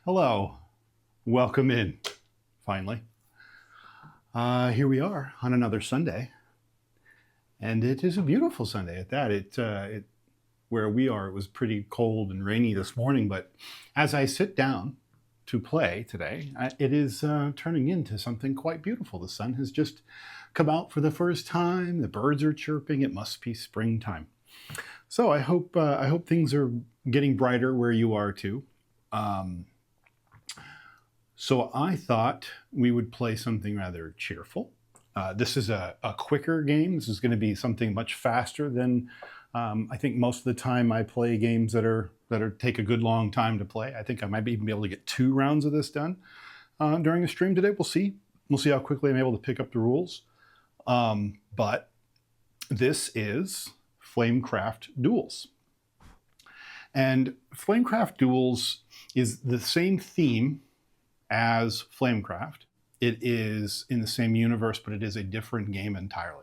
Hello, welcome in, finally. Here we are on another Sunday, and it is a beautiful Sunday at that. Where we are, it was pretty cold and rainy this morning, but as I sit down to play today, it is turning into something quite beautiful. The sun has just come out for the first time. The birds are chirping. It must be springtime. So I hope things are getting brighter where you are too. So I thought we would play something rather cheerful. This is a quicker game. This is going to be something much faster than I think most of the time I play games that take a good long time to play. I think I might even be able to get 2 rounds of this done during the stream today. We'll see. We'll see how quickly I'm able to pick up the rules. But this is Flamecraft Duals. And Flamecraft Duals is the same theme as Flamecraft. It is in the same universe, but it is a different game entirely.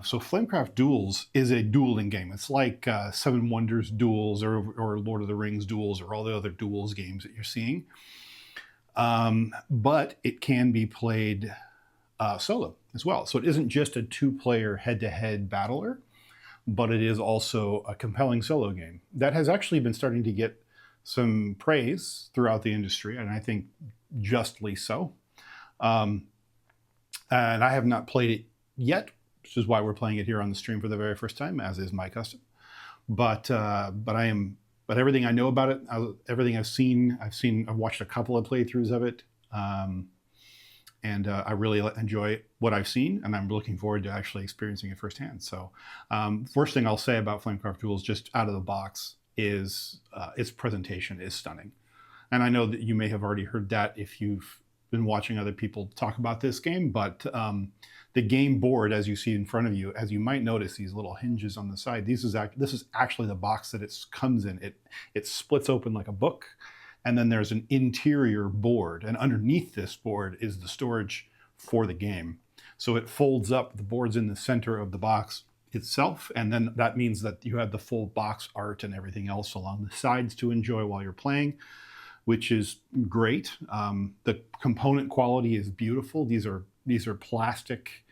So Flamecraft Duals is a dueling game. It's like Seven Wonders Duels or Lord of the Rings Duels or all the other Duels games that you're seeing. But it can be played solo as well. So it isn't just a 2-player head-to-head battler, but it is also a compelling solo game that has actually been starting to get some praise throughout the industry, and I think justly so. And I have not played it yet, which is why we're playing it here on the stream for the very first time, as is my custom. But everything I know about it, everything I've watched a couple of playthroughs of it, and I really enjoy what I've seen, and I'm looking forward to actually experiencing it firsthand. So, first thing I'll say about Flamecraft Duals, just out of the box, is its presentation is stunning. And I know that you may have already heard that if you've been watching other people talk about this game, but the game board, as you see in front of you, as you might notice these little hinges on the side, this is actually the box that it comes in. It splits open like a book, and then there's an interior board, and underneath this board is the storage for the game. So it folds up, the board's in the center of the box itself, and then that means that you have the full box art and everything else along the sides to enjoy while you're playing, which is great. The component quality is beautiful. These are plastic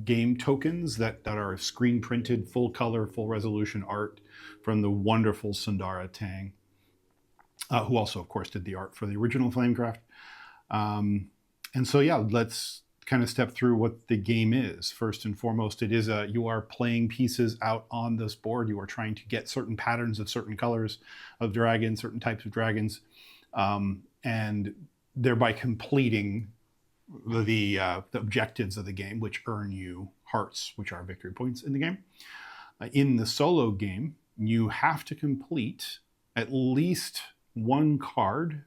game tokens that are screen printed, full color, full resolution art from the wonderful Sundara Tang, who also, of course, did the art for the original Flamecraft. And so, yeah, let's kind of step through what the game is. First and foremost, you are playing pieces out on this board. You are trying to get certain patterns of certain colors of dragons, certain types of dragons, and thereby completing the objectives of the game, which earn you hearts, which are victory points in the game. In the solo game, you have to complete at least 1 card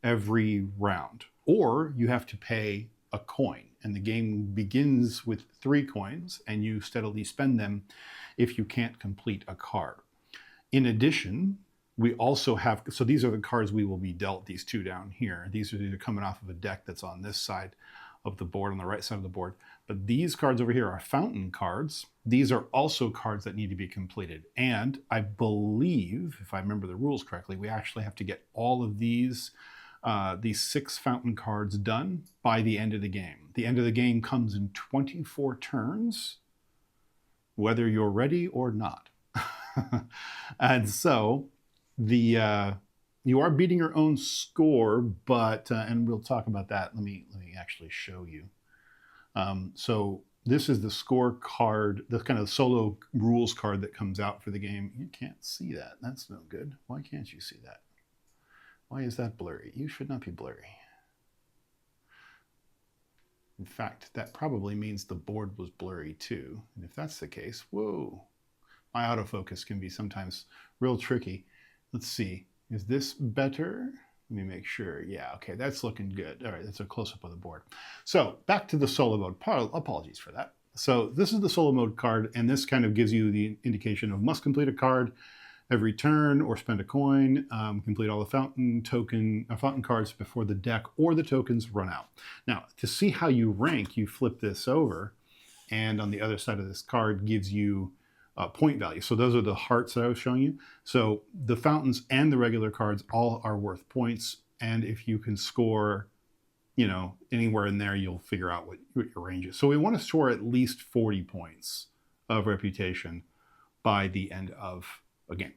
every round, or you have to pay a coin, and the game begins with 3 coins, and you steadily spend them if you can't complete a card. In addition, we also have, so these are the cards we will be dealt, these 2 down here. These are either coming off of a deck that's on this side of the board, on the right side of the board. But these cards over here are fountain cards. These are also cards that need to be completed. And I believe, if I remember the rules correctly, we actually have to get all of these 6 fountain cards done by the end of the game. The end of the game comes in 24 turns, whether you're ready or not. And so you are beating your own score, but and we'll talk about that. Let me actually show you. So this is the score card, the kind of solo rules card that comes out for the game. You can't see that. That's no good. Why can't you see that? Why is that blurry? You should not be blurry. In fact, that probably means the board was blurry too. And if that's the case, whoa, my autofocus can be sometimes real tricky. Let's see, is this better? Let me make sure. Yeah, okay, that's looking good. All right, that's a close-up of the board. So back to the solo mode. Apologies for that. So this is the solo mode card, and this kind of gives you the indication of must complete a card every turn or spend a coin, complete all the fountain cards before the deck or the tokens run out. Now, to see how you rank, you flip this over, and on the other side of this card gives you point value. So those are the hearts that I was showing you. So the fountains and the regular cards all are worth points. And if you can score, you know, anywhere in there, you'll figure out what your range is. So we want to score at least 40 points of reputation by the end of a game.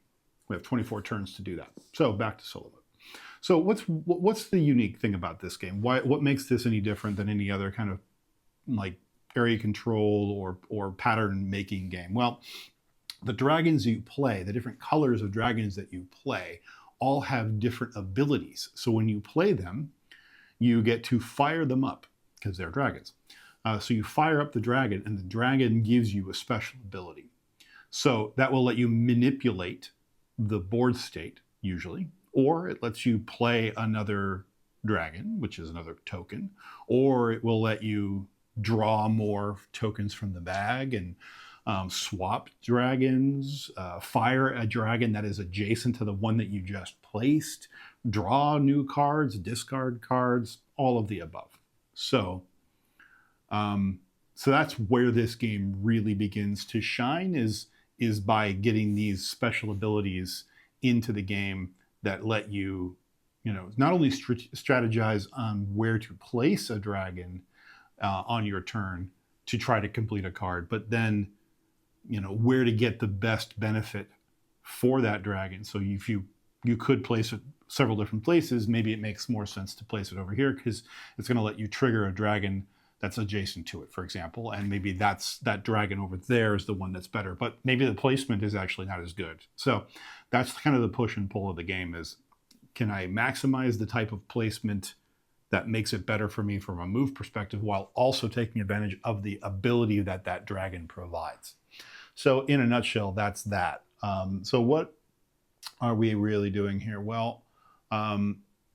We have 24 turns to do that. So back to solo mode. So what's the unique thing about this game? What makes this any different than any other kind of like area control or pattern making game? Well, the dragons you play, the different colors of dragons that you play, all have different abilities. So when you play them, you get to fire them up because they're dragons. So you fire up the dragon and the dragon gives you a special ability. So that will let you manipulate the board state usually, or it lets you play another dragon, which is another token, or it will let you draw more tokens from the bag and swap dragons, fire a dragon that is adjacent to the one that you just placed, draw new cards, discard cards, all of the above. So that's where this game really begins to shine, is by getting these special abilities into the game that let you, not only strategize on where to place a dragon on your turn to try to complete a card, but then, where to get the best benefit for that dragon. So if you could place it several different places, maybe it makes more sense to place it over here because it's going to let you trigger a dragon that's adjacent to it, for example, and maybe that dragon over there is the one that's better, but maybe the placement is actually not as good. So that's kind of the push and pull of the game, is can I maximize the type of placement that makes it better for me from a move perspective while also taking advantage of the ability that dragon provides. So in a nutshell, that's that. So what are we really doing here? Well,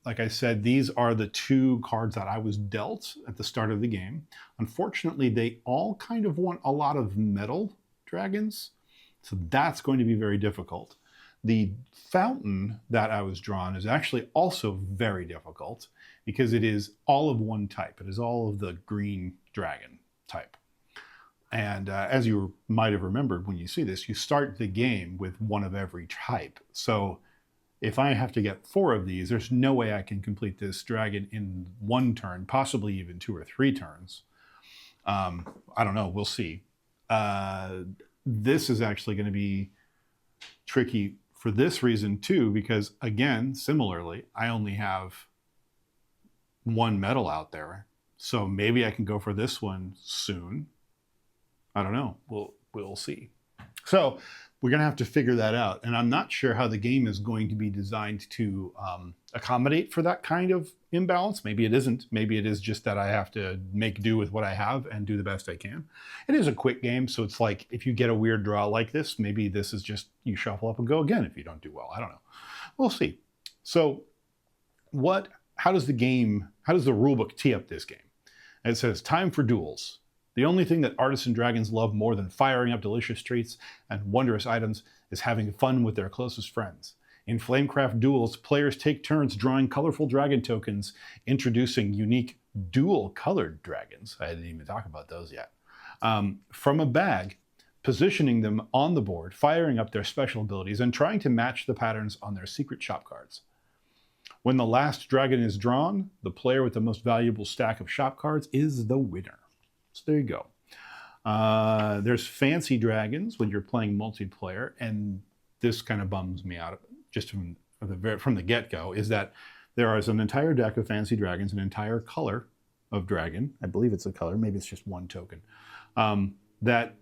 like I said, these are the two cards that I was dealt at the start of the game. Unfortunately, they all kind of want a lot of metal dragons, so that's going to be very difficult. The fountain that I was drawn is actually also very difficult because it is all of one type. It is all of the green dragon type. And as you might have remembered when you see this, you start the game with one of every type. So if I have to get 4 of these, there's no way I can complete this dragon in 1 turn, possibly even 2 or 3 turns. I don't know, we'll see. This is actually going to be tricky for this reason too, because again, similarly, I only have 1 metal out there. So maybe I can go for this one soon. I don't know, we'll see. So we're going to have to figure that out. And I'm not sure how the game is going to be designed to accommodate for that kind of imbalance. Maybe it isn't. Maybe it is just that I have to make do with what I have and do the best I can. It is a quick game, so it's like if you get a weird draw like this, maybe this is just you shuffle up and go again if you don't do well. I don't know. We'll see. So how does the rulebook tee up this game? And it says, time for duels. The only thing that artisan dragons love more than firing up delicious treats and wondrous items is having fun with their closest friends. In Flamecraft Duals, players take turns drawing colorful dragon tokens, introducing unique dual-colored dragons. I didn't even talk about those yet. From a bag, positioning them on the board, firing up their special abilities, and trying to match the patterns on their secret shop cards. When the last dragon is drawn, the player with the most valuable stack of shop cards is the winner. So there you go. There's fancy dragons when you're playing multiplayer, and this kind of bums me out just from the get-go, is that there is an entire deck of fancy dragons, an entire color of dragon, I believe it's a color, maybe it's just 1 token, that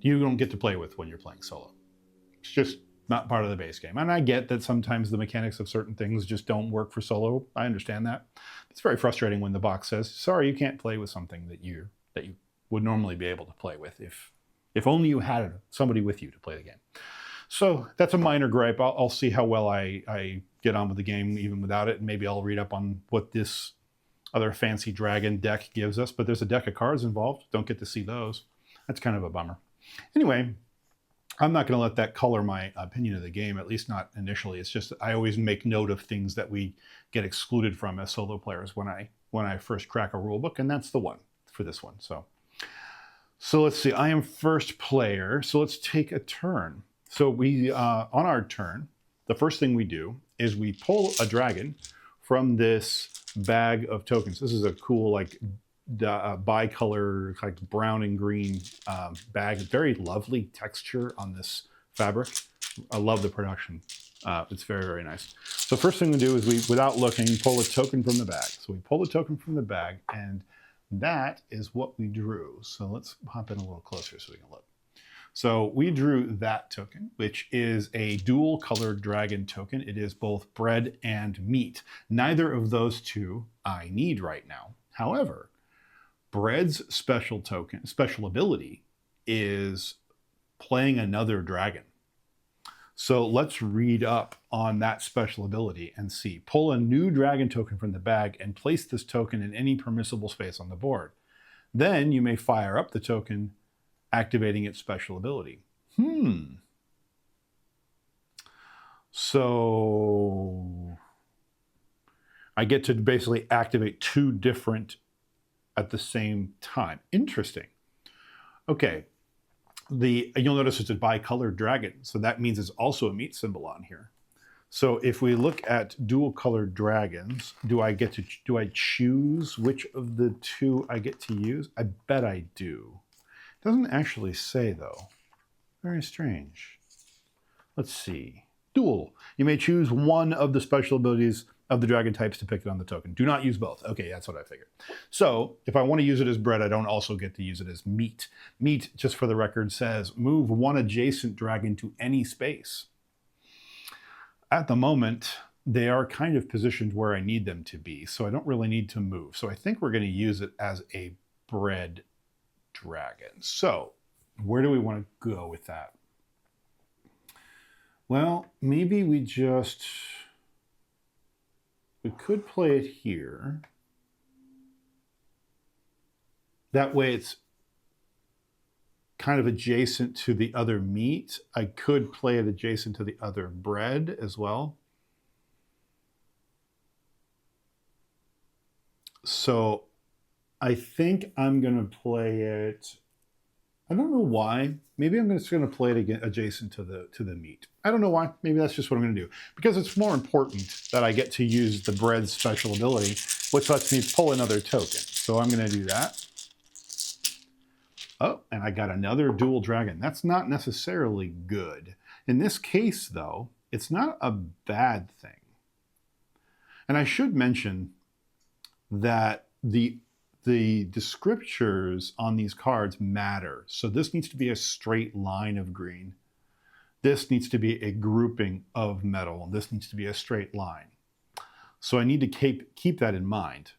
you don't get to play with when you're playing solo. It's just not part of the base game. And I get that sometimes the mechanics of certain things just don't work for solo. I understand that. It's very frustrating when the box says, sorry, you can't play with something that you would normally be able to play with if only you had somebody with you to play the game. So that's a minor gripe. I'll see how well I get on with the game even without it, and maybe I'll read up on what this other fancy dragon deck gives us, but there's a deck of cards involved. Don't get to see those. That's kind of a bummer. Anyway, I'm not going to let that color my opinion of the game, at least not initially. It's just I always make note of things that we get excluded from as solo players when I first crack a rule book, and that's the one for this one. So let's see, I am first player, so let's take a turn. So we, on our turn, the first thing we do is we pull a dragon from this bag of tokens. This is a cool, like, bicolor, like brown and green bag. Very lovely texture on this fabric. I love the production. It's very, very nice. So first thing we do is we, without looking, pull a token from the bag. So we pull the token from the bag, and that is what we drew. So let's hop in a little closer so we can look. So we drew that token, which is a dual colored dragon token. It is both bread and meat. Neither of those two I need right now. However, bread's special token, special ability is playing another dragon. So let's read up on that special ability and see. Pull a new dragon token from the bag and place this token in any permissible space on the board. Then you may fire up the token, activating its special ability. So I get to basically activate two different at the same time. Interesting. Okay. You'll notice it's a bicolored dragon, so that means it's also a meat symbol on here. So if we look at dual colored dragons, do I choose which of the two I get to use? I bet I do. It doesn't actually say though. Very strange. Let's see. Dual. You may choose one of the special abilities of the dragon types depicted on the token. Do not use both. Okay, that's what I figured. So if I want to use it as bread, I don't also get to use it as meat. Meat, just for the record, says move one adjacent dragon to any space. At the moment, they are kind of positioned where I need them to be, so I don't really need to move. So I think we're going to use it as a bread dragon. So where do we want to go with that? Well, maybe we could play it here. That way it's kind of adjacent to the other meat. I could play it adjacent to the other bread as well. So I think I'm going to play it. I don't know why. Maybe I'm just going to play it again adjacent to the meat. I don't know why. Maybe that's just what I'm going to do. Because it's more important that I get to use the bread's special ability, which lets me pull another token. So I'm going to do that. Oh, and I got another dual dragon. That's not necessarily good. In this case, though, it's not a bad thing. And I should mention that the descriptors on these cards matter. So this needs to be a straight line of green. This needs to be a grouping of metal. This needs to be a straight line. So I need to keep that in mind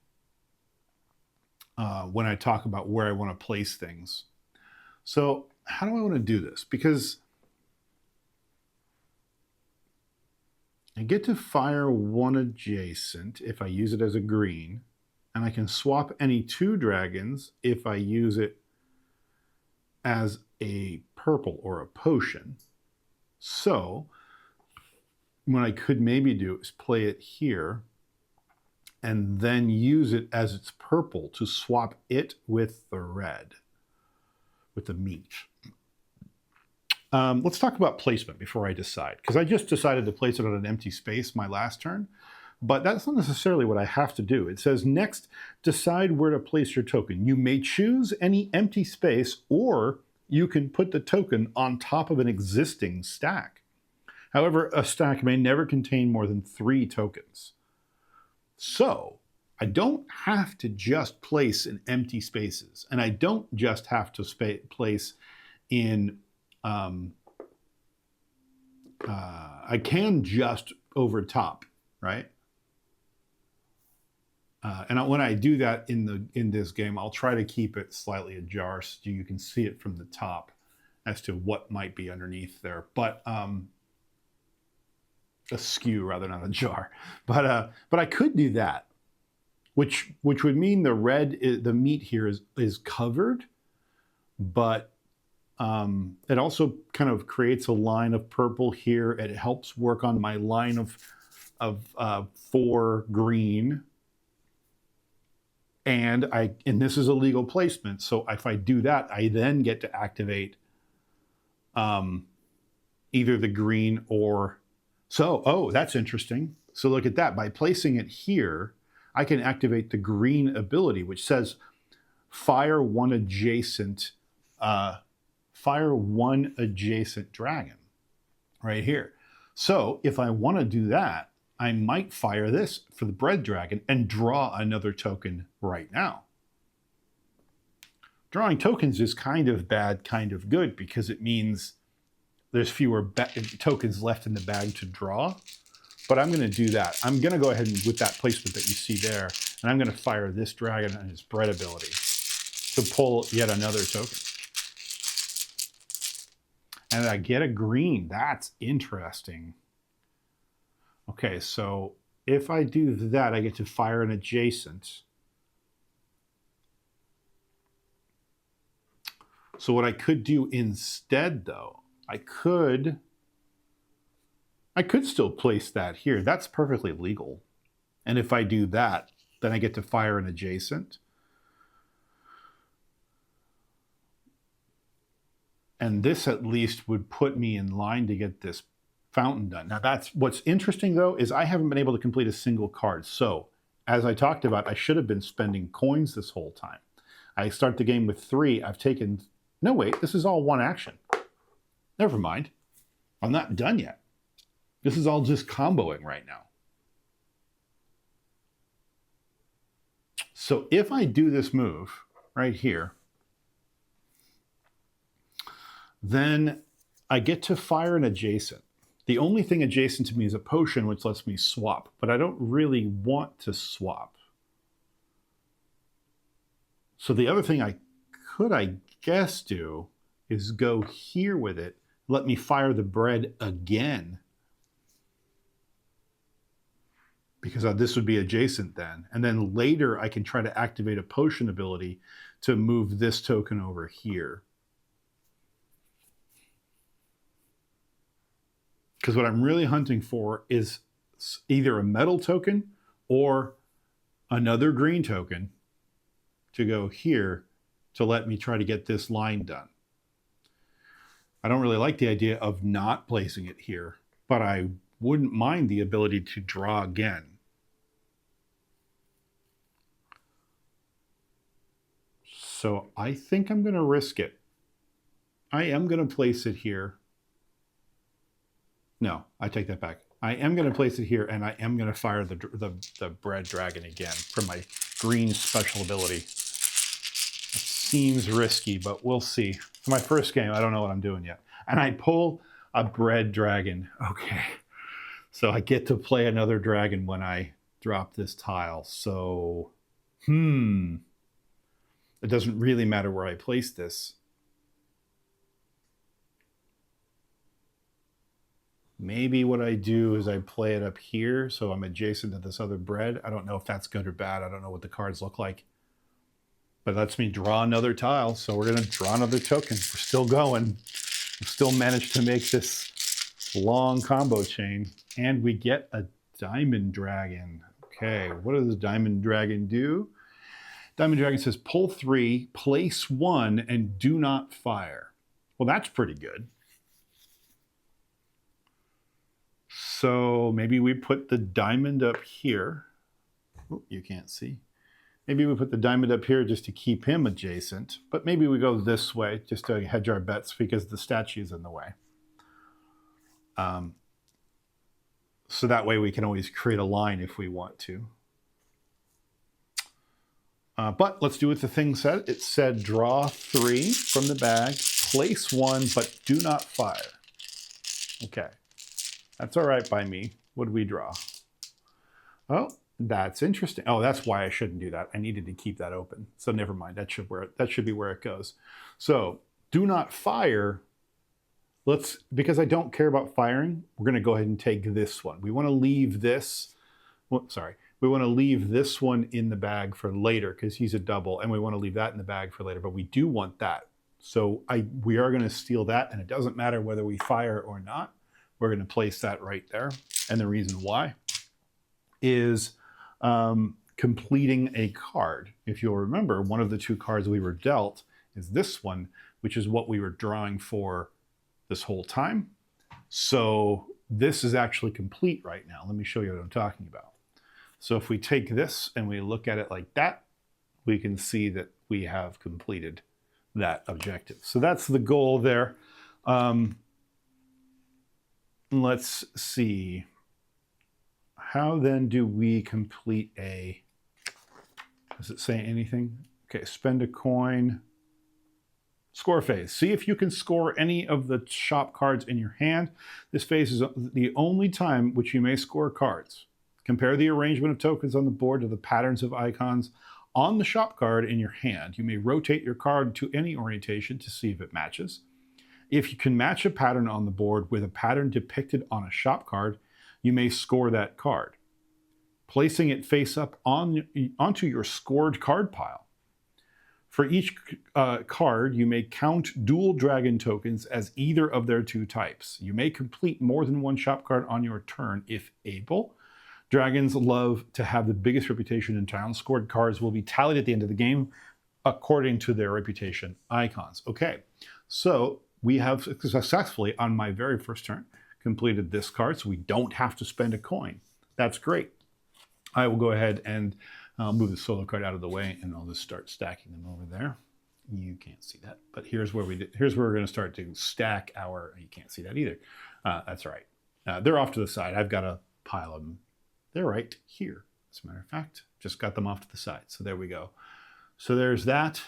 when I talk about where I want to place things. So how do I want to do this? Because I get to fire one adjacent if I use it as a green, and I can swap any two dragons if I use it as a purple or a potion. So what I could maybe do is play it here and then use it as its purple to swap it with the red, with the meat. Let's talk about placement before I decide, because I just decided to place it on an empty space my last turn, but that's not necessarily what I have to do. It says, next, decide where to place your token. You may choose any empty space, or you can put the token on top of an existing stack. However, a stack may never contain more than 3 tokens. So I don't have to just place in empty spaces, and I don't just have to place in, I can just over top, right? And when I do that in this game, I'll try to keep it slightly ajar so you can see it from the top as to what might be underneath there. But askew rather than ajar. But I could do that, which would mean the meat here is covered, but it also kind of creates a line of purple here. It helps work on my line of 4 green. And this is a legal placement. So if I do that, I then get to activate either the green or oh, that's interesting. So look at that. By placing it here, I can activate the green ability, which says fire one adjacent dragon right here. So if I want to do that, I might fire this for the bread dragon and draw another token right now. Drawing tokens is kind of bad, kind of good, because it means there's fewer tokens left in the bag to draw. But I'm going to do that. I'm going to go ahead and, with that placement that you see there, and I'm going to fire this dragon and his bread ability to pull yet another token. And I get a green. That's interesting. Okay, so if I do that, I get to fire an adjacent. So what I could do instead, though, I could still place that here. That's perfectly legal. And if I do that, then I get to fire an adjacent. And this at least would put me in line to get this fountain done. Now that's what's interesting though, is I haven't been able to complete a single card. So as I talked about, I should have been spending coins this whole time. I start the game with 3. I've taken, no wait, this is all one action. Never mind. I'm not done yet. This is all just comboing right now. So if I do this move right here, then I get to fire an adjacent. The only thing adjacent to me is a potion, which lets me swap, but I don't really want to swap. So the other thing I guess, do is go here with it, let me fire the bread again, because this would be adjacent then. And then later I can try to activate a potion ability to move this token over here. Because what I'm really hunting for is either a metal token or another green token to go here to let me try to get this line done. I don't really like the idea of not placing it here, but I wouldn't mind the ability to draw again. So I think I'm going to risk it. I am going to place it here. No, I take that back. I am going to place it here, and I am going to fire the bread dragon again for my green special ability. It seems risky, but we'll see. It's my first game. I don't know what I'm doing yet. And I pull a bread dragon. Okay. So I get to play another dragon when I drop this tile. So, it doesn't really matter where I place this. Maybe what I do is I play it up here, so I'm adjacent to this other bread. I don't know if that's good or bad. I don't know what the cards look like. But it lets me draw another tile, so we're going to draw another token. We're still going. We've still managed to make this long combo chain. And we get a diamond dragon. Okay, what does the diamond dragon do? Diamond dragon says pull 3, place 1, and do not fire. Well, that's pretty good. So maybe we put the diamond up here. Oh, you can't see. Maybe we put the diamond up here just to keep him adjacent, but maybe we go this way just to hedge our bets because the statue's in the way. So that way we can always create a line if we want to. But let's do what the thing said. It said draw 3 from the bag, place 1, but do not fire. Okay. That's all right by me. What do we draw? Oh, that's interesting. Oh, that's why I shouldn't do that. I needed to keep that open. So never mind. That should be where it goes. So do not fire. Because I don't care about firing, we're going to go ahead and take this one. We want to leave this. Well, sorry. We want to leave this one in the bag for later because he's a double, and we want to leave that in the bag for later. But we do want that. So we are going to steal that, and it doesn't matter whether we fire or not. We're going to place that right there. And the reason why is completing a card. If you'll remember, one of the two cards we were dealt is this one, which is what we were drawing for this whole time. So this is actually complete right now. Let me show you what I'm talking about. So if we take this and we look at it like that, we can see that we have completed that objective. So that's the goal there. Let's see. How then do we complete a, does it say anything? Okay, spend a coin. Score phase. See if you can score any of the shop cards in your hand. This phase is the only time which you may score cards. Compare the arrangement of tokens on the board to the patterns of icons on the shop card in your hand. You may rotate your card to any orientation to see if it matches. If you can match a pattern on the board with a pattern depicted on a shop card, you may score that card, placing it face up onto your scored card pile. For each card, you may count dual dragon tokens as either of their two types. You may complete more than one shop card on your turn if able. Dragons love to have the biggest reputation in town. Scored cards will be tallied at the end of the game according to their reputation icons. Okay, so we have successfully, on my very first turn, completed this card, so we don't have to spend a coin. That's great. I will go ahead and move the solo card out of the way, and I'll just start stacking them over there. You can't see that, but here's where we're going to start to stack our. You can't see that either. That's all right. They're off to the side. I've got a pile of them. They're right here. As a matter of fact, just got them off to the side. So there we go. So there's that.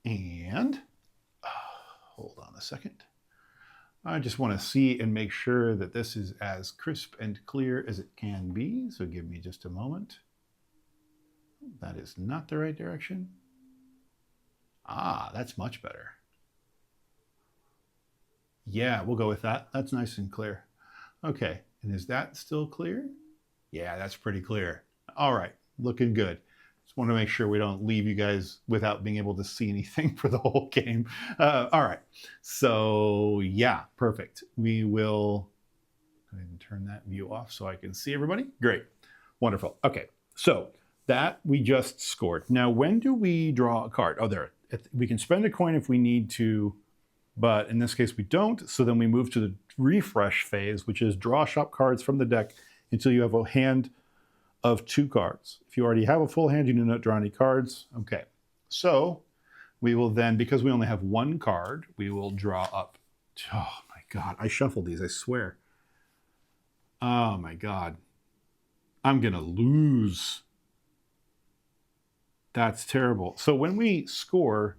And hold on a second. I just want to see and make sure that this is as crisp and clear as it can be. So give me just a moment. That is not the right direction. Ah, that's much better. Yeah, we'll go with that. That's nice and clear. Okay, and is that still clear? Yeah, that's pretty clear. All right, looking good. Just want to make sure we don't leave you guys without being able to see anything for the whole game. All right, so yeah, perfect. We will go ahead and turn that view off so I can see everybody. Great, wonderful. Okay, so that we just scored. Now, when do we draw a card? Oh, there. We can spend a coin if we need to, but in this case we don't. So then we move to the refresh phase, which is draw shop cards from the deck until you have a hand of 2 cards. If you already have a full hand, you do not draw any cards. Okay, so we will then, because we only have 1 card, we will draw up. Oh my God, I shuffled these, I swear. Oh my God, I'm gonna lose. That's terrible. So when we score,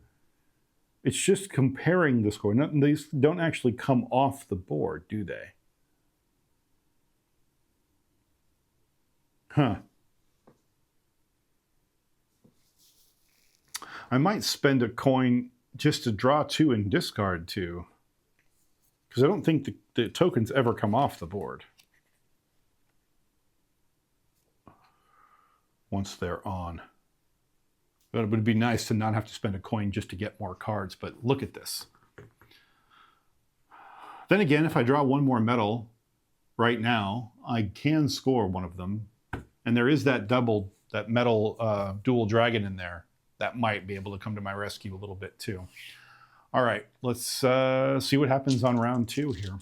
it's just comparing the score. These don't actually come off the board, do they? Huh. I might spend a coin just to draw 2 and discard 2. Because I don't think the tokens ever come off the board once they're on. But it would be nice to not have to spend a coin just to get more cards, but look at this. Then again, if I draw 1 more metal right now, I can score one of them. And there is that metal dual dragon in there that might be able to come to my rescue a little bit too. All right, let's see what happens on round 2 here.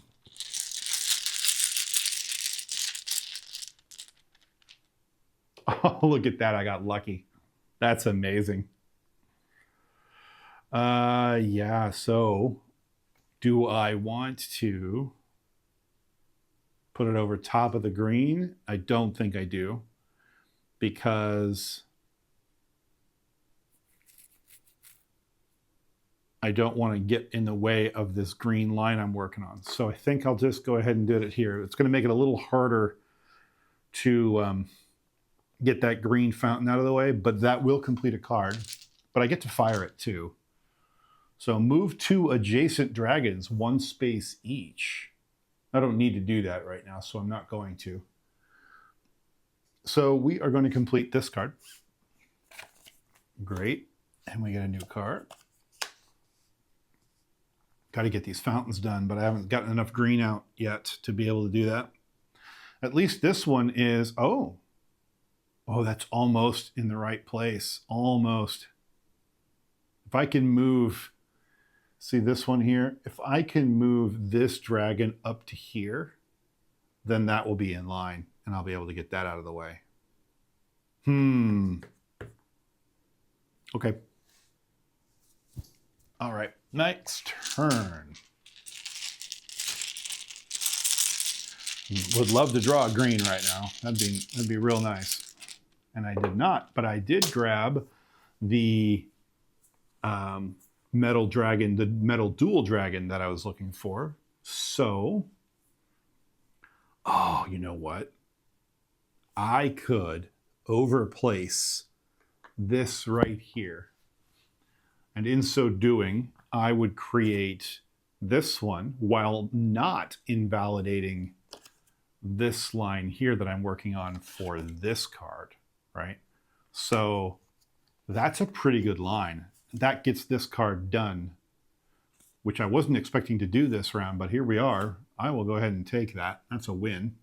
Oh, look at that, I got lucky. That's amazing. Yeah, so do I want to put it over top of the green? I don't think I do, because I don't want to get in the way of this green line I'm working on. So I think I'll just go ahead and do it here. It's going to make it a little harder to get that green fountain out of the way, but that will complete a card. But I get to fire it too. So move 2 adjacent dragons, 1 space each. I don't need to do that right now, so I'm not going to. So we are going to complete this card. Great. And we get a new card. Got to get these fountains done, but I haven't gotten enough green out yet to be able to do that. At least this one is, oh, Oh, that's almost in the right place. Almost. If I can move, see this one here? If I can move this dragon up to here, then that will be in line and I'll be able to get that out of the way. Okay. All right, next turn. Would love to draw a green right now. That'd be real nice. And I did not, but I did grab the metal dragon, the metal dual dragon that I was looking for. So, oh, you know what? I could overplace this right here. And in so doing, I would create this one while not invalidating this line here that I'm working on for this card, right? So that's a pretty good line. That gets this card done, which I wasn't expecting to do this round, but here we are. I will go ahead and take that. That's a win.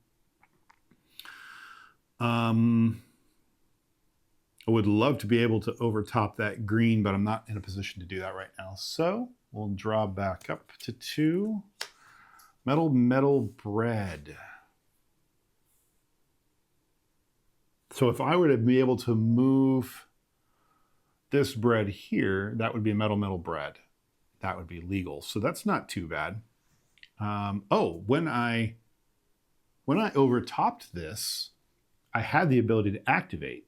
I would love to be able to overtop that green, but I'm not in a position to do that right now. So we'll draw back up to 2. Metal bread. So if I were to be able to move this bread here, that would be a metal bread. That would be legal. So that's not too bad. Oh, when I overtopped this, I had the ability to activate.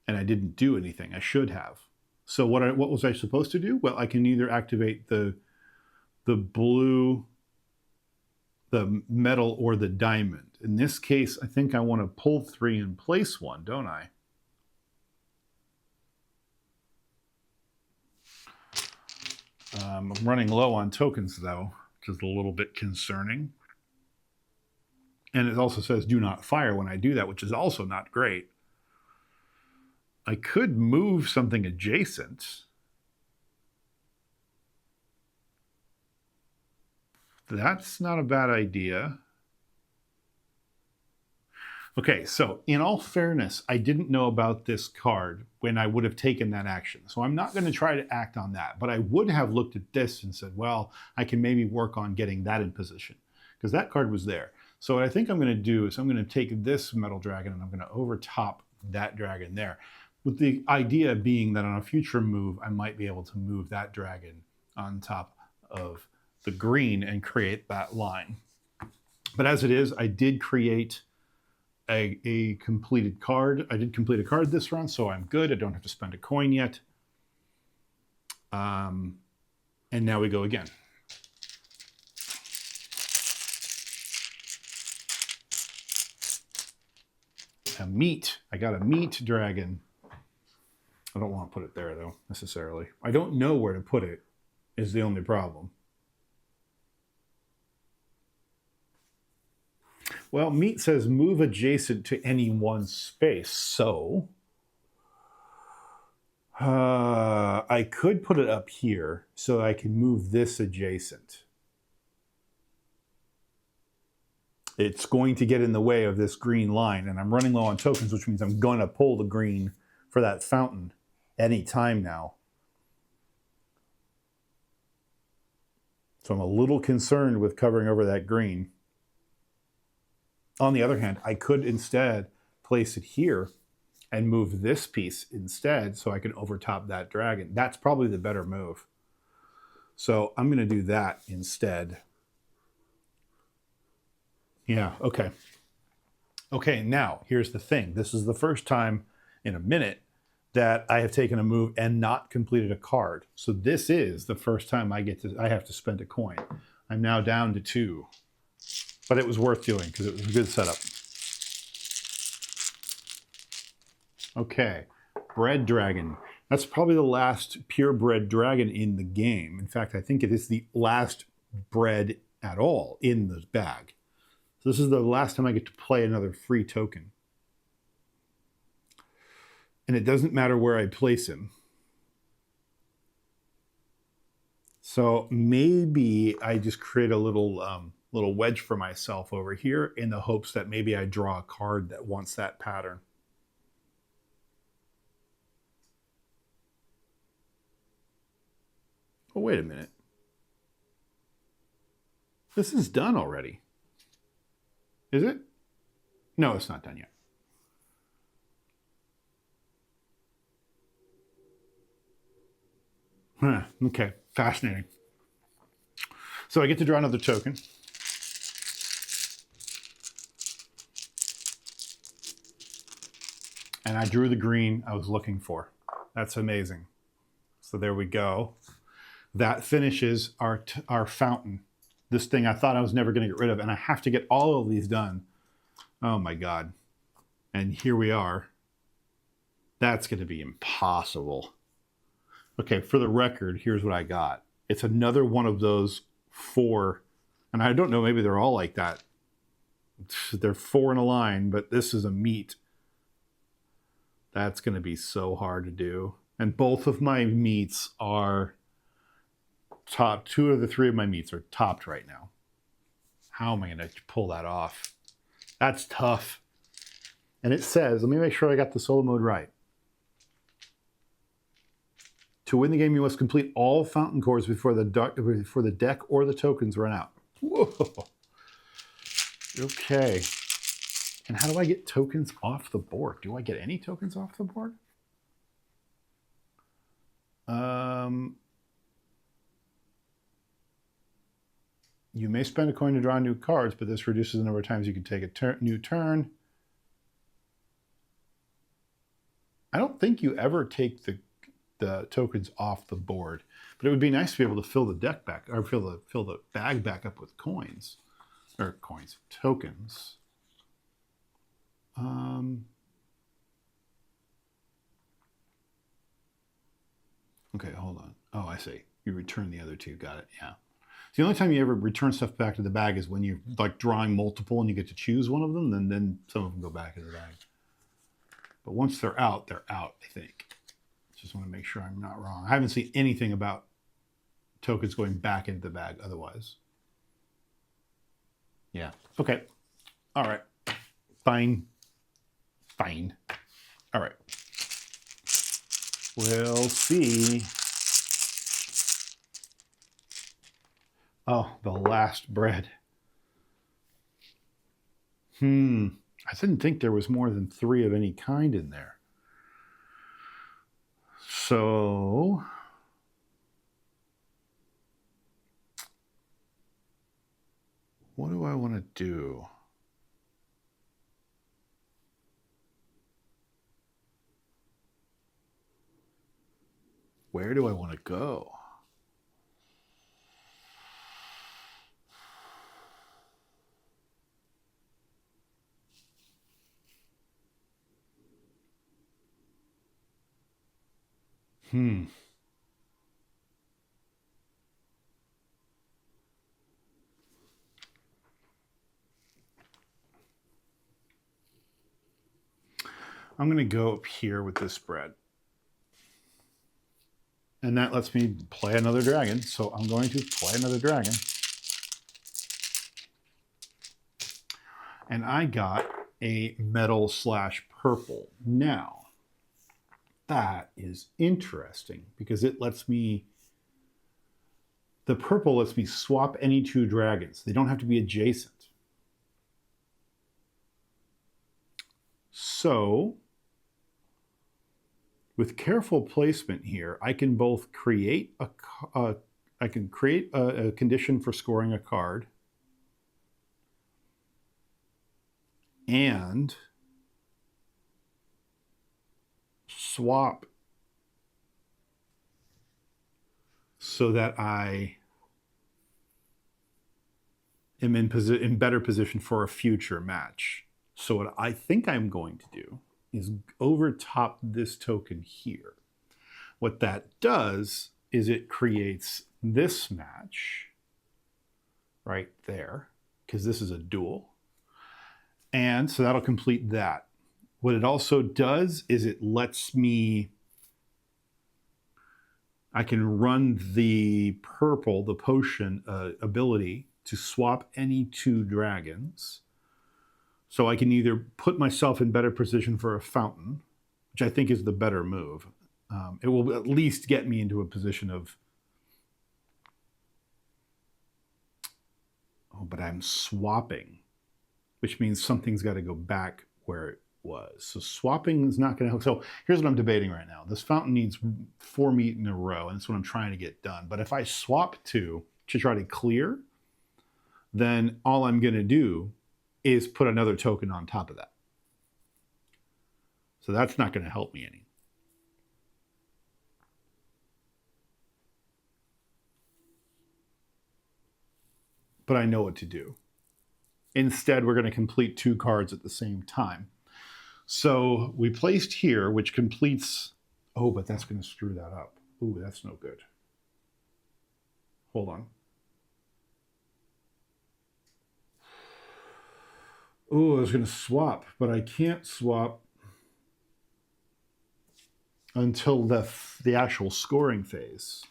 And I didn't do anything. I should have. So what was I supposed to do? Well, I can either activate the blue, the metal, or the diamond. In this case, I think I want to pull 3 and place 1, don't I? I'm running low on tokens, though, which is a little bit concerning. And it also says do not fire when I do that, which is also not great. I could move something adjacent. That's not a bad idea. Okay, so in all fairness, I didn't know about this card when I would have taken that action. So I'm not going to try to act on that, but I would have looked at this and said, well, I can maybe work on getting that in position because that card was there. So what I think I'm going to do is I'm going to take this metal dragon and I'm going to overtop that dragon there, with the idea being that on a future move, I might be able to move that dragon on top of the green and create that line. But as it is, I did create a completed card. I did complete a card this round, so I'm good. I don't have to spend a coin yet. And now we go again. A meat. I got a meat dragon. I don't want to put it there, though, necessarily. I don't know where to put it, is the only problem. Well, meat says move adjacent to any one space, so I could put it up here so I can move this adjacent. It's going to get in the way of this green line, and I'm running low on tokens, which means I'm going to pull the green for that fountain any time now. So I'm a little concerned with covering over that green. On the other hand, I could instead place it here and move this piece instead so I can overtop that dragon. That's probably the better move. So I'm going to do that instead. Yeah, okay. Okay, now here's the thing. This is the first time in a minute that I have taken a move and not completed a card. So this is the first time I have to spend a coin. I'm now down to 2. But it was worth doing because it was a good setup. Okay, bread dragon. That's probably the last purebred dragon in the game. In fact, I think it is the last bread at all in the bag. So this is the last time I get to play another free token. And it doesn't matter where I place him. So maybe I just create a little little wedge for myself over here in the hopes that maybe I draw a card that wants that pattern. Oh, wait a minute. This is done already. Is it? No, it's not done yet. Huh, okay, fascinating. So I get to draw another token. And I drew the green I was looking for. That's amazing. So there we go. That finishes our fountain. This thing I thought I was never going to get rid of, and I have to get all of these done. Oh my God. And here we are. That's going to be impossible. Okay, for the record, here's what I got. It's another one of those 4, and I don't know, maybe they're all like that. They're 4 in a line, but this is a meat. That's going to be so hard to do. And both of my meats are top. 2 of the 3 of my meats are topped right now. How am I going to pull that off? That's tough. And it says, let me make sure I got the solo mode right. To win the game, you must complete all fountain cores before the deck or the tokens run out. Whoa. Okay. And how do I get tokens off the board? Do I get any tokens off the board? You may spend a coin to draw new cards, but this reduces the number of times you can take a new turn. I don't think you ever take the tokens off the board, but it would be nice to be able to fill the deck back, or fill the bag back up with tokens. Okay, hold on. Oh, I see. You return the other 2. Got it. Yeah. The only time you ever return stuff back to the bag is when you're like drawing multiple and you get to choose one of them, then some of them go back in the bag. But once they're out, I think. Just want to make sure I'm not wrong. I haven't seen anything about tokens going back into the bag otherwise. Yeah. Okay. All right. Fine. All right. We'll see. Oh, the last bread. I didn't think there was more than 3 of any kind in there. So what do I want to do? Where do I want to go? I'm going to go up here with this spread. And that lets me play another dragon. So I'm going to play another dragon. And I got a metal/purple. Now, that is interesting because it lets me, the purple lets me swap any 2 dragons. They don't have to be adjacent. So, with careful placement here, I can both create a condition for scoring a card and swap so that I am in better position for a future match. So what I think I'm going to do is overtop this token here. What that does is it creates this match right there, because this is a dual. And so that'll complete that. What it also does is it lets me, I can run the purple, the potion ability to swap any 2 dragons. So I can either put myself in better position for a fountain, which I think is the better move. It will at least get me into a position of... Oh, but I'm swapping, which means something's got to go back where it was. So swapping is not going to help. So here's what I'm debating right now. This fountain needs 4 meat in a row, and that's what I'm trying to get done. But if I swap 2 to try to clear, then all I'm going to do is put another token on top of that. So that's not going to help me any. But I know what to do. Instead, we're going to complete 2 cards at the same time. So we placed here, which completes... Oh, but that's going to screw that up. Ooh, that's no good. Hold on. Oh, I was going to swap, but I can't swap until the actual scoring phase.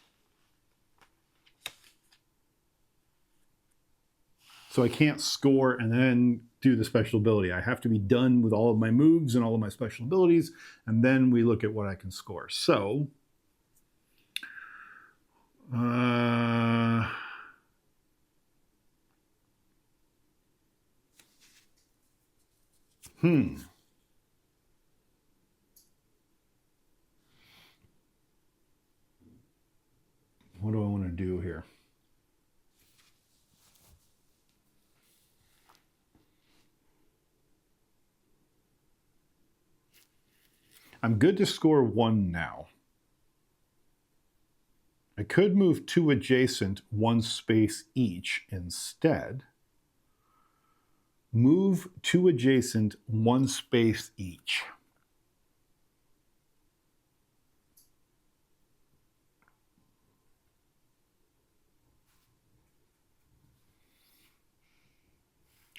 So I can't score and then do the special ability. I have to be done with all of my moves and all of my special abilities, and then we look at what I can score. So, what do I want to do here? I'm good to score 1 now. I could move 2 adjacent 1 space each instead. Move 2 adjacent 1 space each.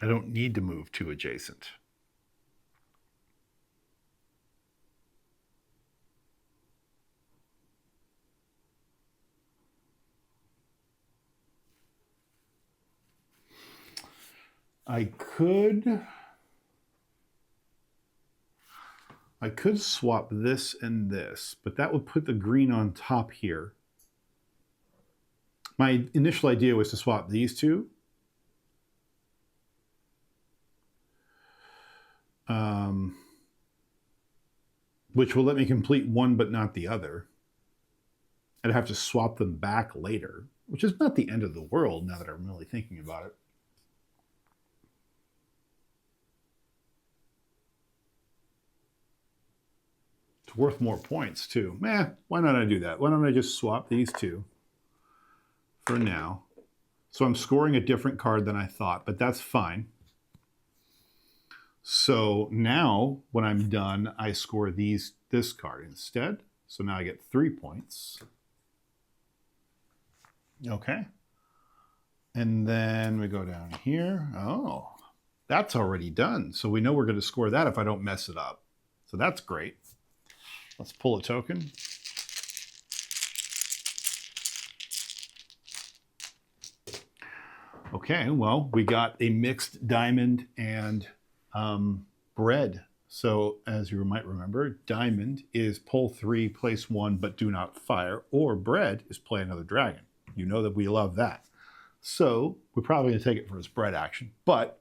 I don't need to move 2 adjacent. I could swap this and this, but that would put the green on top here. My initial idea was to swap these 2. Which will let me complete 1 but not the other. I'd have to swap them back later, which is not the end of the world now that I'm really thinking about it. It's worth more points too. Why not I do that? Why don't I just swap these 2 for now? So I'm scoring a different card than I thought, but that's fine. So now when I'm done, I score this card instead. So now I get 3 points. Okay. And then we go down here. Oh, that's already done. So we know we're going to score that if I don't mess it up. So that's great. Let's pull a token. Okay, well, we got a mixed diamond and bread. So as you might remember, diamond is pull 3, place 1, but do not fire, or bread is play another dragon. You know that we love that. So we're probably going to take it for his bread action. But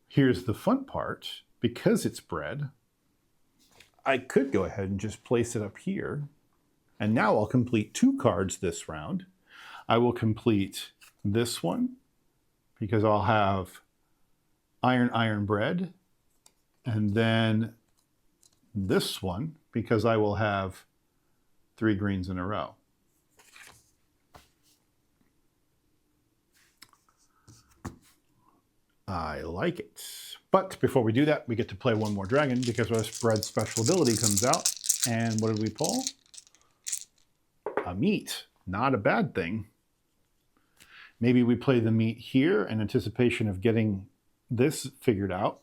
here's the fun part. Because it's bread, I could go ahead and just place it up here. And now I'll complete 2 cards this round. I will complete this one because I'll have iron bread. And then this one because I will have 3 greens in a row. I like it. But before we do that, we get to play 1 more dragon because our spread special ability comes out. And what did we pull? A meat. Not a bad thing. Maybe we play the meat here in anticipation of getting this figured out.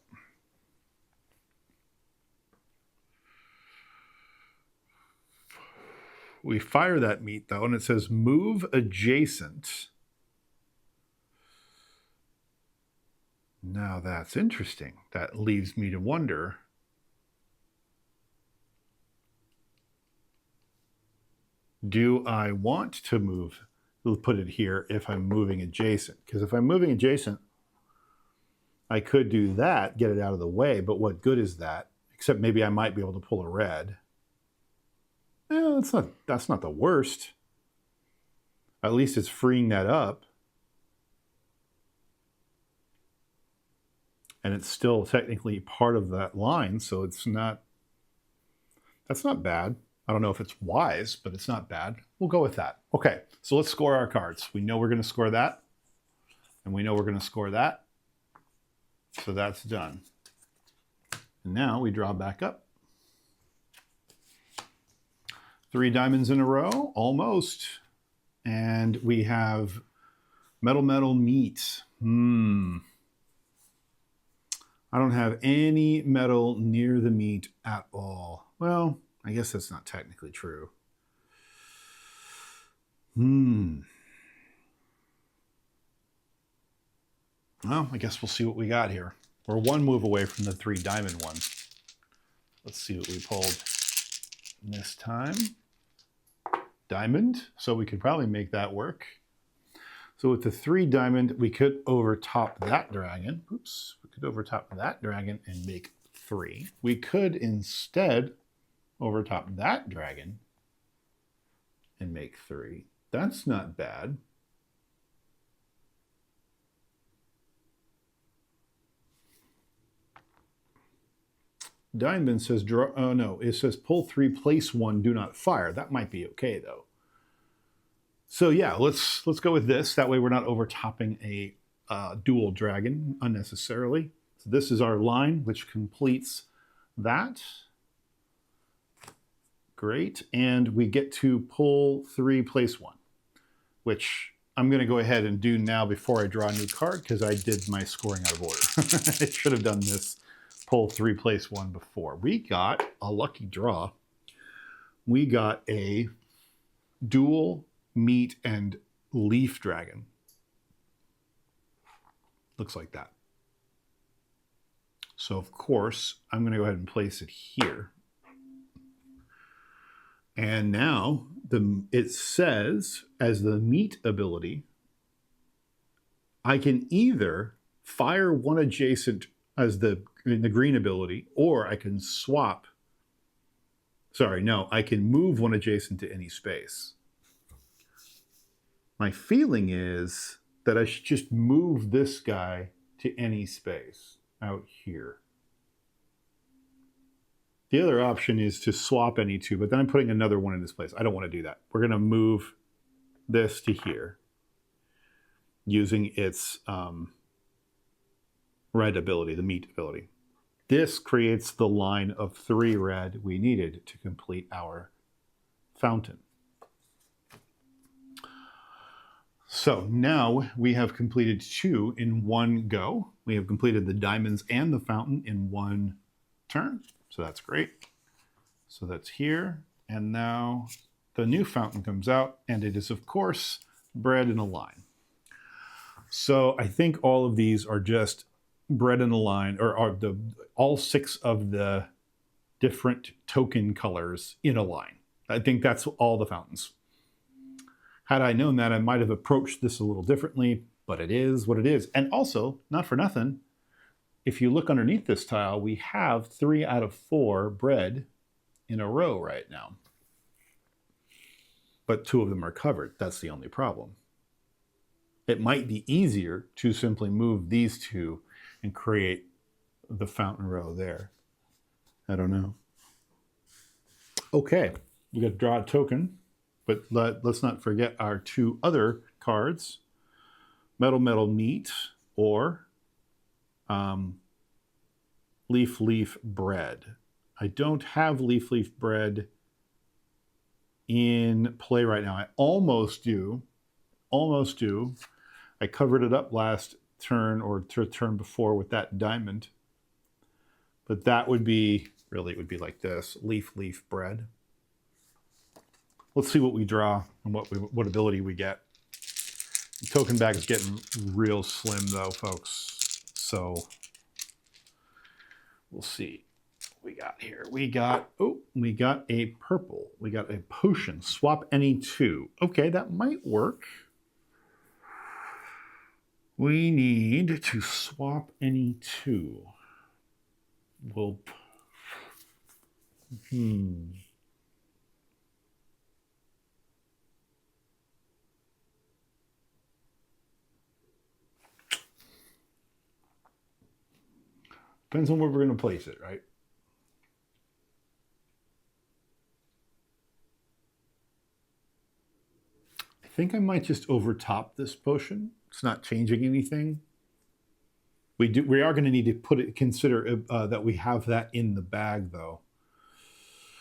We fire that meat though, and it says move adjacent Now that's interesting. That leaves me to wonder, do I want to move, put it here if I'm moving adjacent? Because if I'm moving adjacent, I could do that, get it out of the way, but what good is that? Except maybe I might be able to pull a red. That's not the worst. At least it's freeing that up. And it's still technically part of that line, so that's not bad. I don't know if it's wise, but it's not bad. We'll go with that. Okay, so let's score our cards. We know we're going to score that, and we know we're going to score that. So that's done. And now we draw back up. 3 diamonds in a row, almost. And we have metal meat. I don't have any metal near the meat at all. Well, I guess that's not technically true. Well, I guess we'll see what we got here. We're 1 move away from the 3 diamond one. Let's see what we pulled this time. Diamond, so we could probably make that work. So with the 3 diamond, we could overtop that dragon. Oops, we could overtop that dragon and make 3. We could instead overtop that dragon and make 3. That's not bad. Diamond says draw. Oh no, it says pull 3, place 1, do not fire. That might be okay though. So yeah, let's go with this. That way we're not overtopping a dual dragon unnecessarily. So this is our line, which completes that. Great, and we get to pull 3, place 1, which I'm going to go ahead and do now before I draw a new card because I did my scoring out of order. I should have done this. Pull 3, place 1 before. We got a lucky draw. We got a dual meat and leaf dragon. Looks like that. So of course, I'm going to go ahead and place it here. And now it says as the meat ability, I can either fire 1 adjacent as the green ability, or I can swap. Sorry, no, I can move 1 adjacent to any space. My feeling is that I should just move this guy to any space out here. The other option is to swap any 2, but then I'm putting another one in this place. I don't want to do that. We're going to move this to here using its red ability, the meat ability. This creates the line of 3 red we needed to complete our fountain. So now we have completed 2 in 1 go. We have completed the diamonds and the fountain in 1 turn. So that's great. So that's here. And now the new fountain comes out, and it is, of course, bread in a line. So I think all of these are just bread in a line, or are all 6 of the different token colors in a line. I think that's all the fountains. Had I known that, I might have approached this a little differently, but it is what it is. And also, not for nothing, if you look underneath this tile, we have 3 out of 4 bread in a row right now. But 2 of them are covered. That's the only problem. It might be easier to simply move these 2 and create the fountain row there. I don't know. Okay, we got to draw a token, but let's not forget our 2 other cards, metal meat or leaf bread. I don't have leaf bread in play right now. I almost do. I covered it up last turn or turn before with that diamond. But that would be, really it would be like this, leaf bread. Let's see what we draw and what ability we get. The token bag is getting real slim though, folks. So we'll see. We got here. We got a purple. We got a potion. Swap any two. Okay, that might work. We need to swap any two. Well, depends on where we're going to place it, right? I think I might just overtop this potion. It's not changing anything. We are going to need to consider that we have that in the bag, though.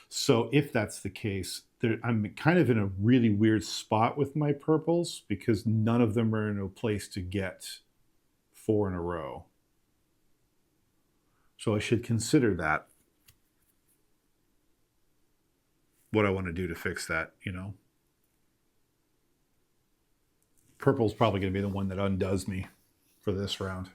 So if that's the case, I'm kind of in a really weird spot with my purples because none of them are in a place to get 4 in a row. So I should consider that. What I want to do to fix that, you know. Purple's probably going to be the one that undoes me for this round.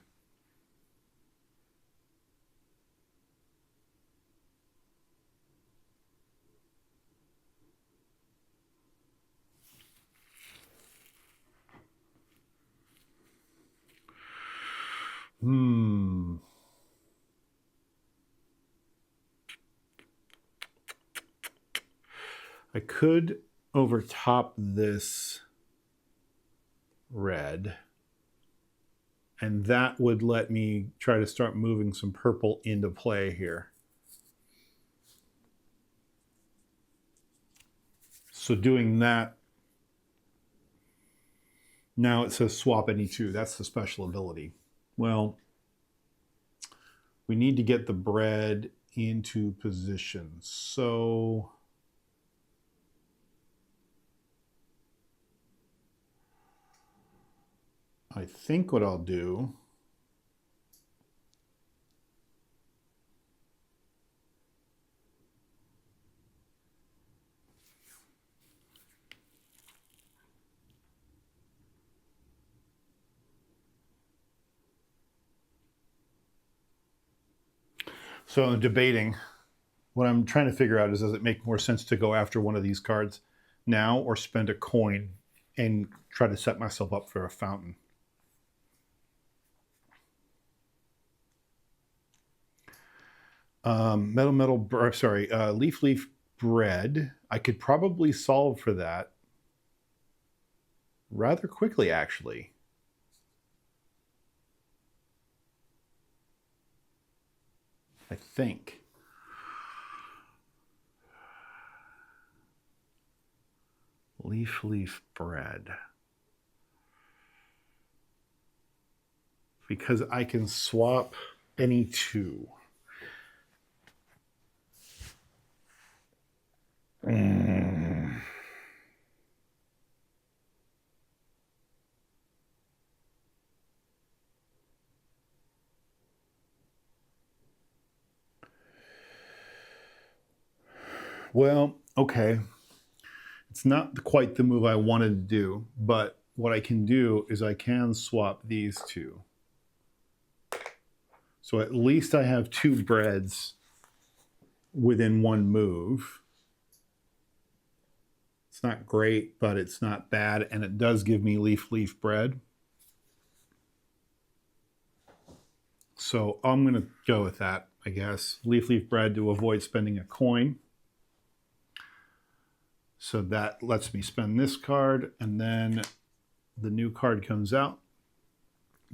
I could overtop this red, and that would let me try to start moving some purple into play here. So doing that, now it says swap any two. That's the special ability. Well, we need to get the bread into position. So I think what I'll do So I'm debating. What I'm trying to figure out is, does it make more sense to go after one of these cards now or spend a coin and try to set myself up for a fountain? Leaf bread. I could probably solve for that rather quickly, actually. I think. Leaf bread. Because I can swap any two. Well, okay. It's not quite the move I wanted to do, but what I can do is I can swap these two. So at least I have 2 breads within one move. It's not great, but it's not bad, and it does give me leaf bread. So I'm going to go with that, I guess. Leaf bread to avoid spending a coin. So that lets me spend this card, and then the new card comes out.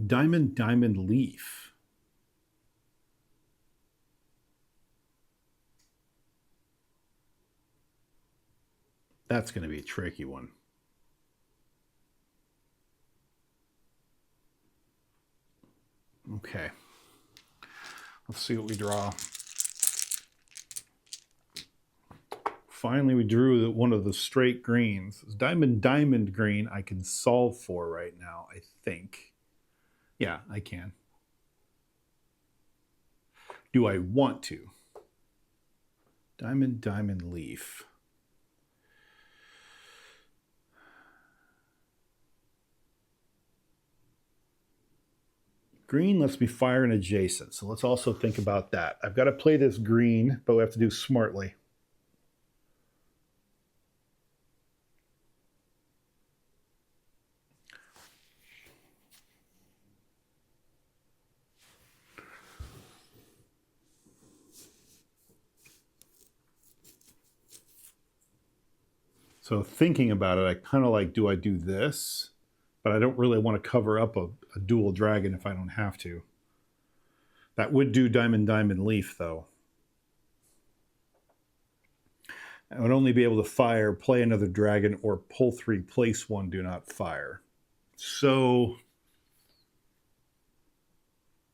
Diamond Leaf. That's going to be a tricky one. Okay. Let's see what we draw. Finally, we drew one of the straight greens. Diamond green I can solve for right now, I think. Yeah, I can. Do I want to? Diamond leaf. Green lets me fire an adjacent, so let's also think about that. I've got to play this green, but we have to do smartly. So thinking about it, I kind of like, do I do this? But I don't really want to cover up a dual dragon if I don't have to. That would do diamond, diamond, leaf, though. I would only be able to fire, play another dragon, or pull 3, place 1, do not fire. So,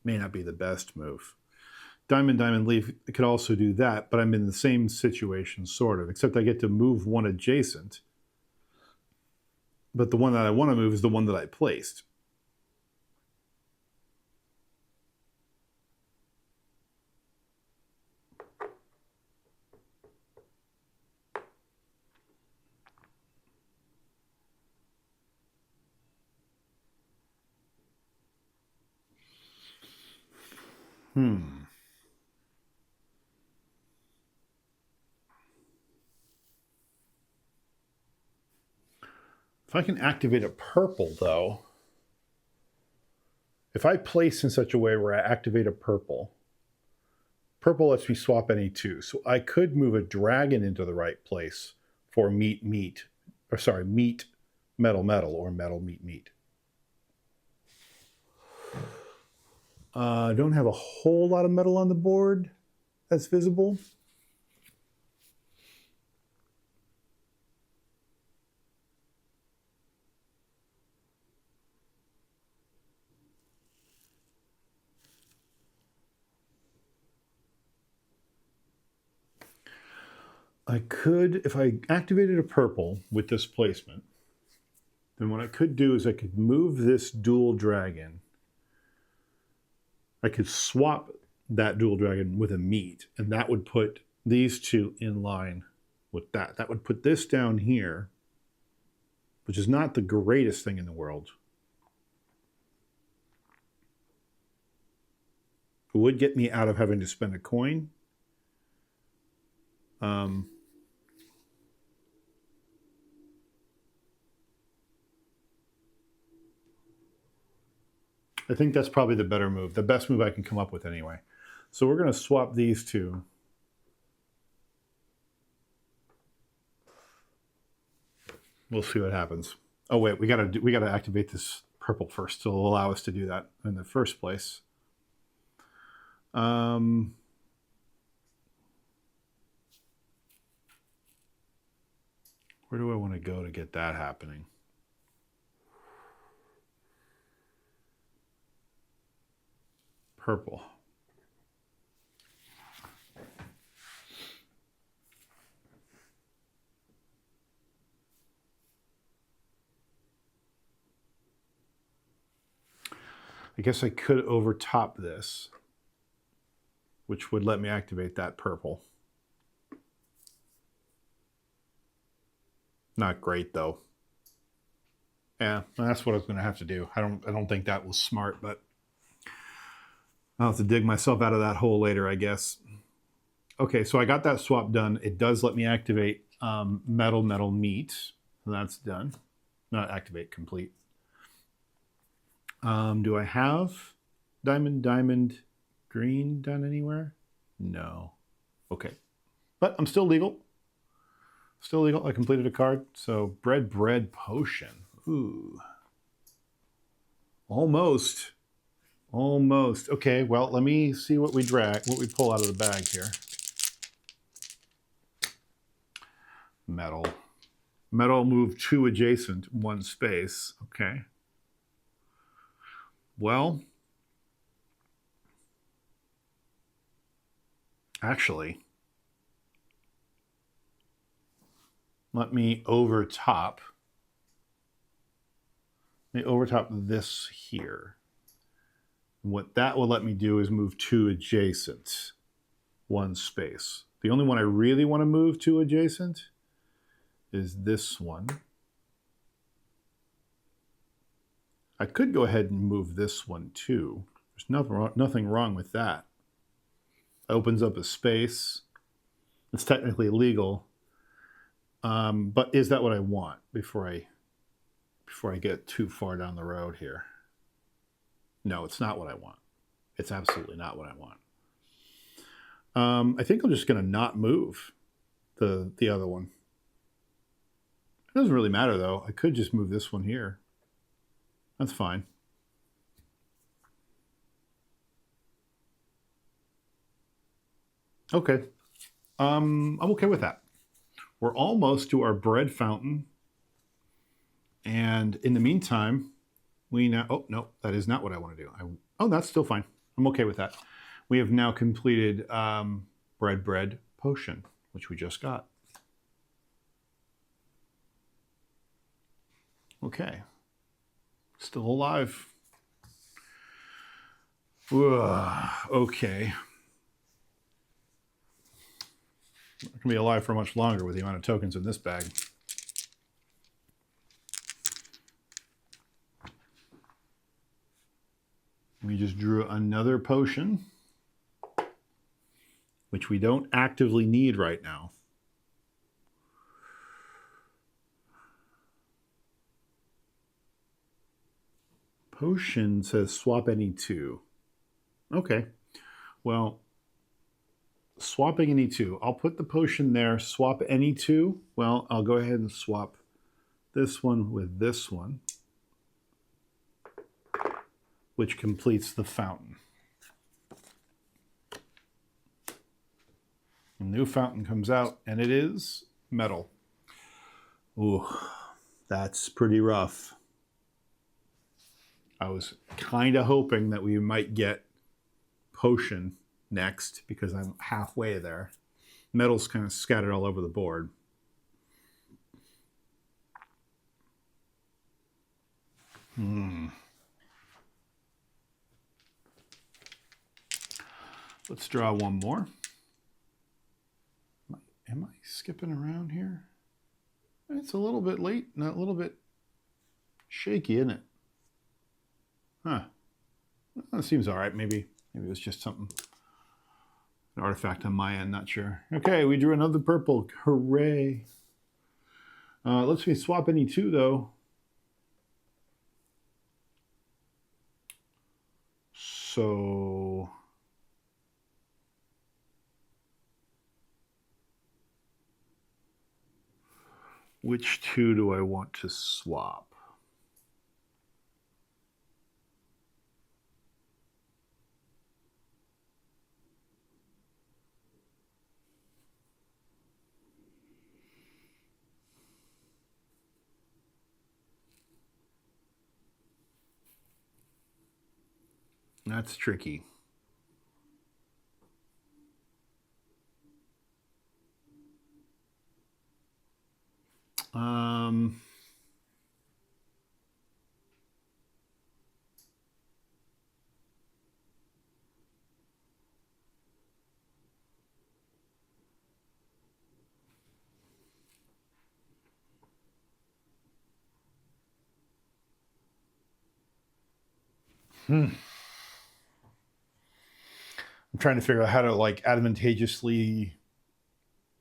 may not be the best move. Diamond, diamond, leaf could also do that, but I'm in the same situation, sort of, except I get to move 1 adjacent. But the one that I want to move is the one that I placed. If I can activate a purple, though, if I place in such a way where I activate a purple, purple lets me swap any 2. So I could move a dragon into the right place for meat, meat, metal, metal, or metal, meat, meat. I don't have a whole lot of metal on the board that's visible. I could, if I activated a purple with this placement, then what I could do is I could move this dual dragon. I could swap that dual dragon with a meat, and that would put these 2 in line with that. That would put this down here, which is not the greatest thing in the world. It would get me out of having to spend a coin. I think that's probably the better move, the best move I can come up with anyway. So we're going to swap these 2. We'll see what happens. Oh wait, we got to activate this purple first to allow us to do that in the first place. Where do I want to go to get that happening? Purple. I guess I could overtop this, which would let me activate that purple. Not great though. Yeah, that's what I was going to have to do. I don't think that was smart, but I'll have to dig myself out of that hole later, I guess. Okay, so I got that swap done. It does let me activate metal, metal, meat. So that's done. Not activate, complete. Do I have diamond, diamond, green done anywhere? No. Okay. But I'm still legal. Still legal. I completed a card. So bread, bread, potion. Ooh. Almost. Almost. Okay, well, let me see what we pull out of the bag here. Metal. Metal move 2 adjacent, 1 space. Okay. Well, actually, let me overtop. Let me overtop this here. What that will let me do is move 2 adjacent, 1 space. The only one I really want to move 2 adjacent is this one. I could go ahead and move this one too. There's nothing wrong with that. Opens up a space. It's technically legal, but is that what I want before I get too far down the road here? No, it's not what I want. It's absolutely not what I want. I think I'm just going to not move the other one. It doesn't really matter, though. I could just move this one here. That's fine. Okay. I'm okay with that. We're almost to our bread fountain. And in the meantime, we now... Oh, no, that is not what I want to do. Oh, that's still fine. I'm okay with that. We have now completed bread potion, which we just got. Okay. Still alive. Okay. Not going to be alive for much longer with the amount of tokens in this bag. We just drew another potion, which we don't actively need right now. Potion says swap any two. Okay. Well, swapping any two. I'll put the potion there. Swap any two. Well, I'll go ahead and swap this one with this one, which completes the fountain. A new fountain comes out, and it is metal. Ooh, that's pretty rough. I was kind of hoping that we might get potion next because I'm halfway there. Metal's kind of scattered all over the board. Let's draw one more. Am I skipping around here? It's a little bit late and a little bit shaky, isn't it? Huh. That seems all right. Maybe it was just something, an artifact on my end, not sure. Okay, we drew another purple. Hooray. Let's swap any two, though. So... which two do I want to swap? That's tricky. I'm trying to figure out how to like advantageously,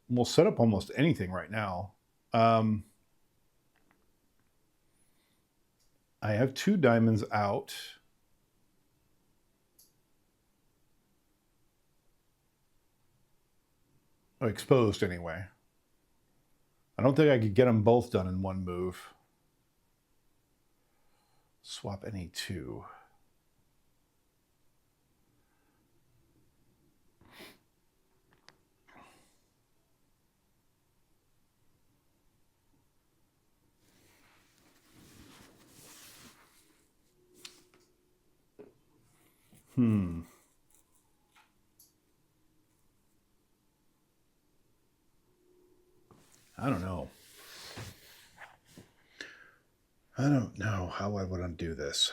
we'll set up almost anything right now. I have 2 diamonds out. Oh, exposed anyway. I don't think I could get them both done in one move. Swap any 2. I don't know. I don't know how I would undo this.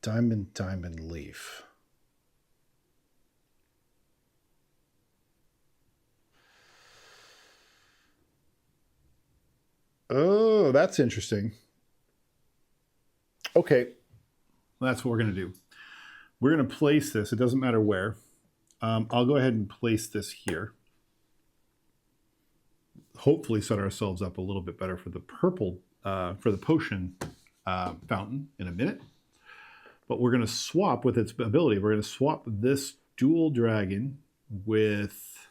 Diamond, diamond, leaf. Oh, that's interesting. Okay, that's what we're going to do. We're going to place this. It doesn't matter where. I'll go ahead and place this here. Hopefully set ourselves up a little bit better for the purple, for the potion fountain in a minute. But we're going to swap with its ability. We're going to swap this dual dragon with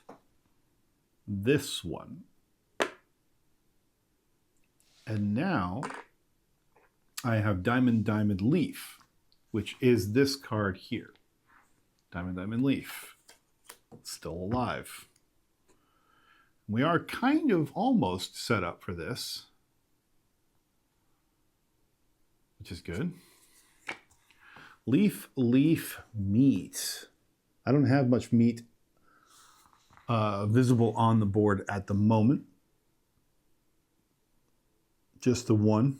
this one. And now I have Diamond, Diamond, Leaf, which is this card here. Diamond, Diamond, Leaf. Still alive. We are kind of almost set up for this, which is good. Leaf, Leaf, Meat. I don't have much meat visible on the board at the moment. Just the one.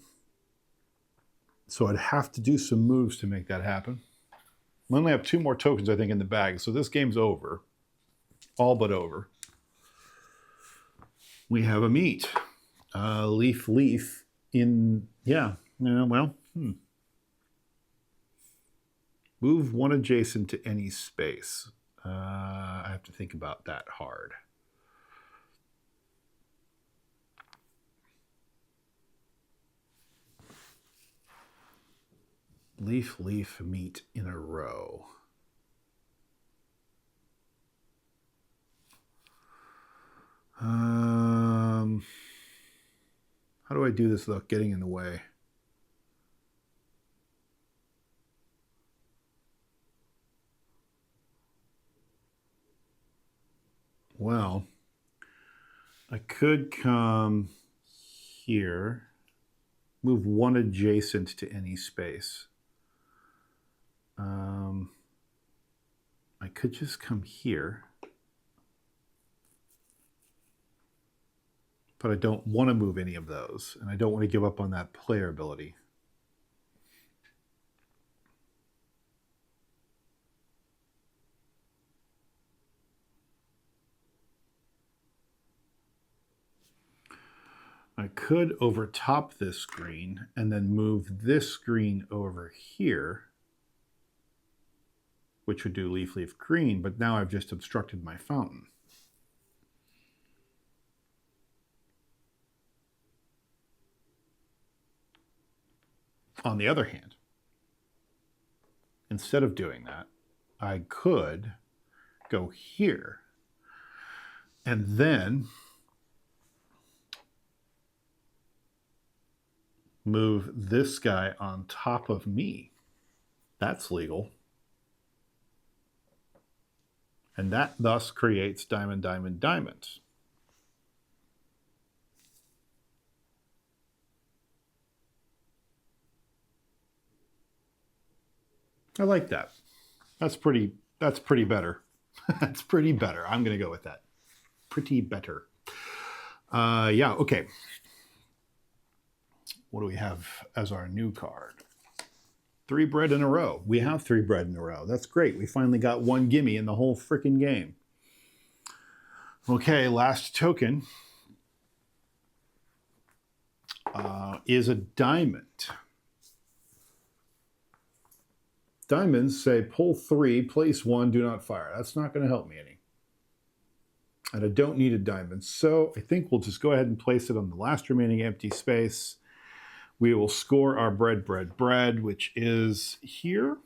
So I'd have to do some moves to make that happen. I only have 2 more tokens, I think, in the bag. So this game's over. All but over. We have a meat. Leaf, Leaf in, yeah, well, Move one adjacent to any space. I have to think about that hard. Leaf, Leaf, Meat in a row. How do I do this without getting in the way? Well, I could come here, move one adjacent to any space. I could just come here, but I don't want to move any of those, and I don't want to give up on that player ability. I could overtop this screen and then move this screen over here, which would do Leaf, Leaf, Green, but now I've just obstructed my fountain. On the other hand, instead of doing that, I could go here and then move this guy on top of me. That's legal. And that thus creates Diamond, Diamond, Diamond. I like that. That's pretty better. That's pretty better. I'm going to go with that. Pretty better. Yeah, okay. What do we have as our new card? 3 bread in a row. We have 3 bread in a row. That's great. We finally got 1 gimme in the whole freaking game. Okay, last token is a diamond. Diamonds say pull 3, place 1, do not fire. That's not going to help me any. And I don't need a diamond. So I think we'll just go ahead and place it on the last remaining empty space. We will score our bread, bread, bread, which is here.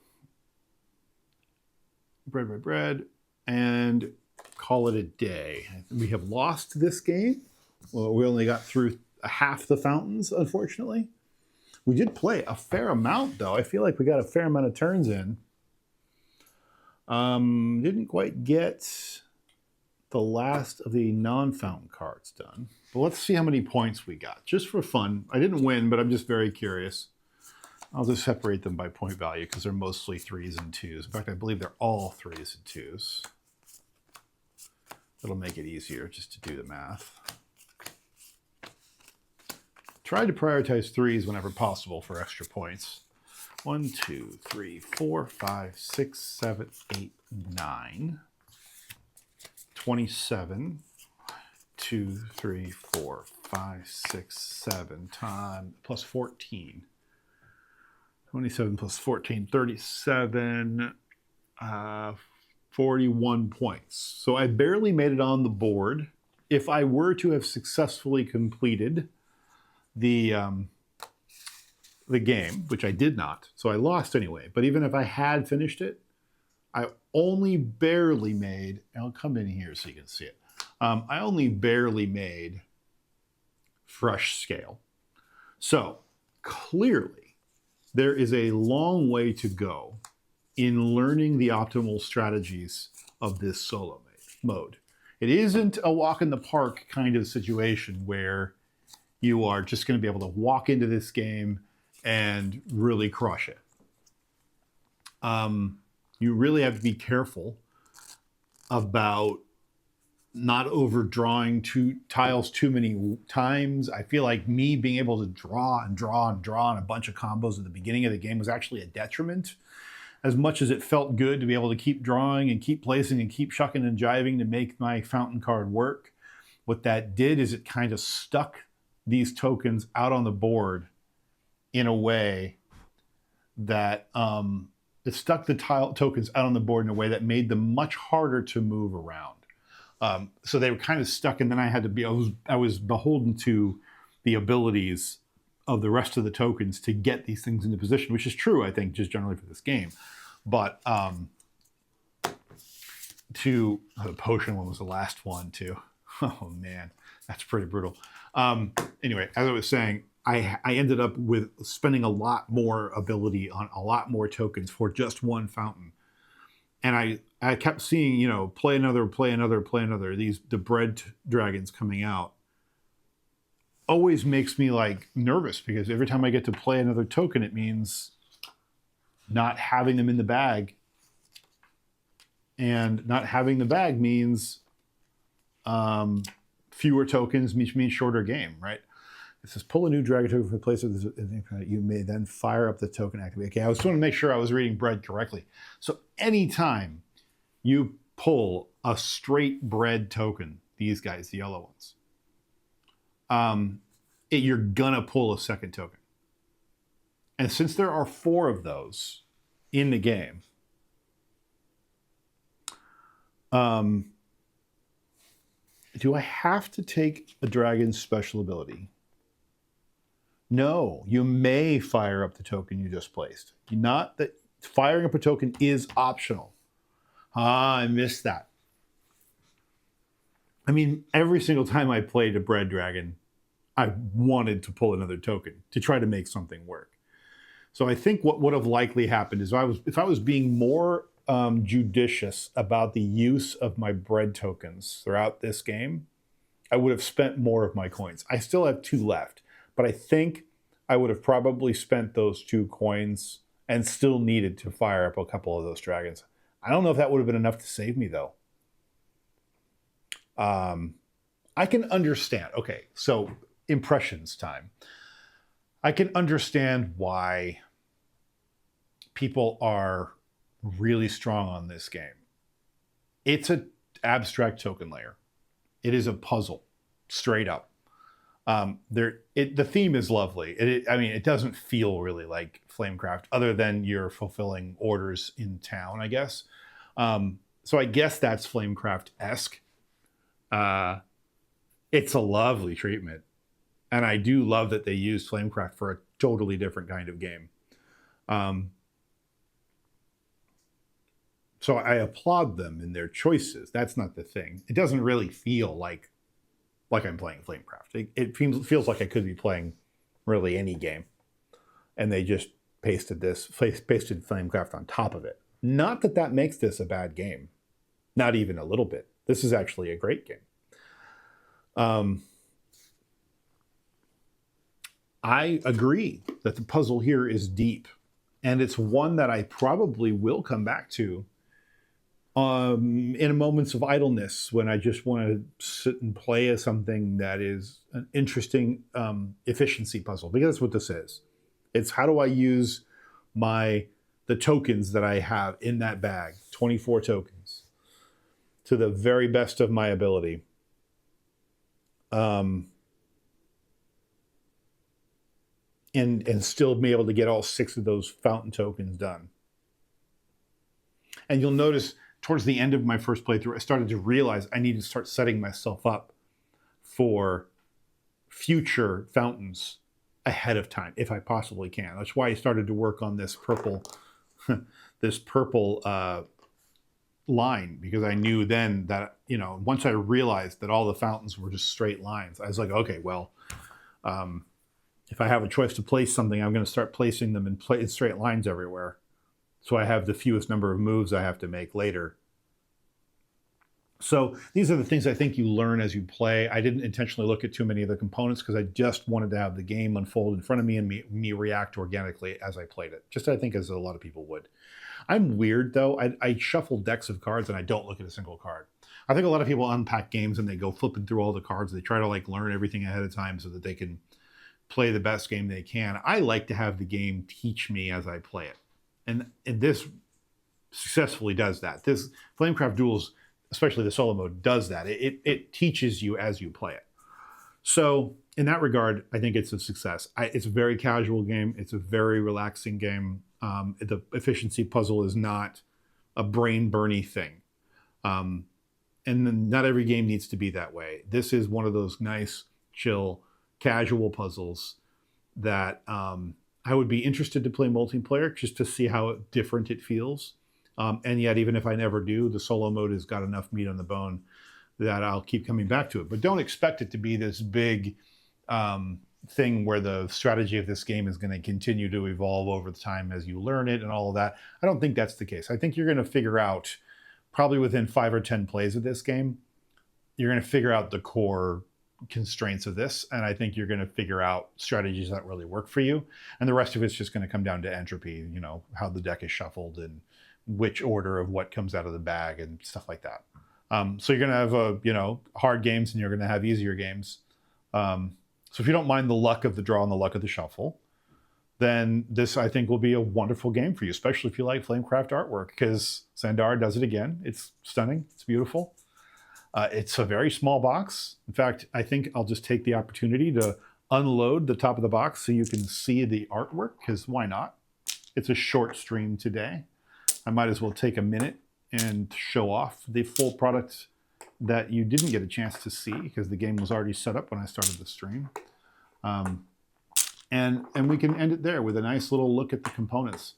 Bread, bread, bread, and call it a day. We have lost this game. Well, we only got through half the fountains, unfortunately. We did play a fair amount, though. I feel like we got a fair amount of turns in. Didn't quite get the last of the non-fountain cards done. But let's see how many points we got, just for fun. I didn't win, but I'm just very curious. I'll just separate them by point value because they're mostly 3s and 2s. In fact, I believe they're all 3s and 2s. It'll make it easier just to do the math. Try to prioritize 3s whenever possible for extra points. 1, 2, 3, 4, 5, 6, 7, 8, 9. 27. 2, 3, 4, 5, 6, 7 times plus 14. 27 plus 14, 37, 41 points. So I barely made it on the board. If I were to have successfully completed the game, which I did not, so I lost anyway. But even if I had finished it, I only barely made, I'll come in here so you can see it. I only barely made fresh scale. So clearly there is a long way to go in learning the optimal strategies of this solo mode. It isn't a walk in the park kind of situation where you are just going to be able to walk into this game and really crush it. You really have to be careful about not overdrawing tiles too many times. I feel like me being able to draw and draw and draw on a bunch of combos at the beginning of the game was actually a detriment. As much as it felt good to be able to keep drawing and keep placing and keep shucking and jiving to make my fountain card work, what that did is it kind of stuck these tokens out on the board in a way that it stuck the tokens out on the board in a way that made them much harder to move around. So they were kind of stuck, and then I had to be, I was beholden to the abilities of the rest of the tokens to get these things into position, which is true, I think, just generally for this game. But the potion one was the last one too. Oh man, that's pretty brutal. Anyway, as I was saying, I ended up with spending a lot more ability on a lot more tokens for just one fountain. And I kept seeing, you know, play another, the bread dragons coming out. Always makes me like nervous because every time I get to play another token, it means not having them in the bag. And not having the bag means fewer tokens, means shorter game, right? It says pull a new dragon token from the place of the, you may then fire up the token activate. Okay, I was trying to make sure I was reading bread correctly. So anytime you pull a straight bread token, these guys, the yellow ones, you're gonna pull a second token. And since there are 4 of those in the game, do I have to take a dragon's special ability? No, you may fire up the token you just placed. Not that firing up a token is optional. I missed that. I mean, every single time I played a bread dragon, I wanted to pull another token to try to make something work. So I think what would have likely happened is if I was being more judicious about the use of my bread tokens throughout this game, I would have spent more of my coins. I still have 2 left, but I think I would have probably spent those 2 coins and still needed to fire up a couple of those dragons. I don't know if that would have been enough to save me though. I can understand. Okay, so impressions time. I can understand why people are really strong on this game. It's an abstract token layer. It is a puzzle, straight up. The theme is lovely. It doesn't feel really like Flamecraft, other than you're fulfilling orders in town, I guess. So I guess that's Flamecraft-esque. It's a lovely treatment. And I do love that they used Flamecraft for a totally different kind of game. So I applaud them in their choices. That's not the thing. It doesn't really feel like I'm playing Flamecraft. It feels like I could be playing really any game. And they just pasted Flamecraft on top of it. Not that that makes this a bad game. Not even a little bit. This is actually a great game. I agree that the puzzle here is deep. And it's one that I probably will come back to in moments of idleness when I just want to sit and play as something that is an interesting efficiency puzzle, because that's what this is. It's how do I use the tokens that I have in that bag, 24 tokens, to the very best of my ability. and still be able to get all 6 of those fountain tokens done. And you'll notice towards the end of my first playthrough, I started to realize I need to start setting myself up for future fountains ahead of time, if I possibly can. That's why I started to work on this purple, this purple line, because I knew then that, you know, once I realized that all the fountains were just straight lines, I was like, okay, well, if I have a choice to place something, I'm going to start placing them in straight lines everywhere. So I have the fewest number of moves I have to make later. So these are the things I think you learn as you play. I didn't intentionally look at too many of the components because I just wanted to have the game unfold in front of me and me react organically as I played it. Just I think as a lot of people would. I'm weird though. I shuffle decks of cards and I don't look at a single card. I think a lot of people unpack games and they go flipping through all the cards. They try to like learn everything ahead of time so that they can play the best game they can. I like to have the game teach me as I play it. And this successfully does that. This Flamecraft Duals, especially the solo mode, does that. It teaches you as you play it. So in that regard, I think it's a success. It's a very casual game. It's a very relaxing game. The efficiency puzzle is not a brain-burny thing. And then not every game needs to be that way. This is one of those nice, chill, casual puzzles that I would be interested to play multiplayer just to see how different it feels. And yet, even if I never do, the solo mode has got enough meat on the bone that I'll keep coming back to it. But don't expect it to be this big thing where the strategy of this game is going to continue to evolve over the time as you learn it and all of that. I don't think that's the case. I think you're going to figure out, probably within 5 or 10 plays of this game, you're going to figure out the core constraints of this, and I think you're going to figure out strategies that really work for you, and the rest of it's just going to come down to entropy, you know, how the deck is shuffled and which order of what comes out of the bag and stuff like that. So you're going to have you know, hard games and you're going to have easier games. So if you don't mind the luck of the draw and the luck of the shuffle, then this, I think, will be a wonderful game for you, especially if you like Flamecraft artwork, because Sandar does it again. It's stunning. It's beautiful. It's a very small box. In fact, I think I'll just take the opportunity to unload the top of the box so you can see the artwork, because why not? It's a short stream today. I might as well take a minute and show off the full product that you didn't get a chance to see because the game was already set up when I started the stream. And we can end it there with a nice little look at the components.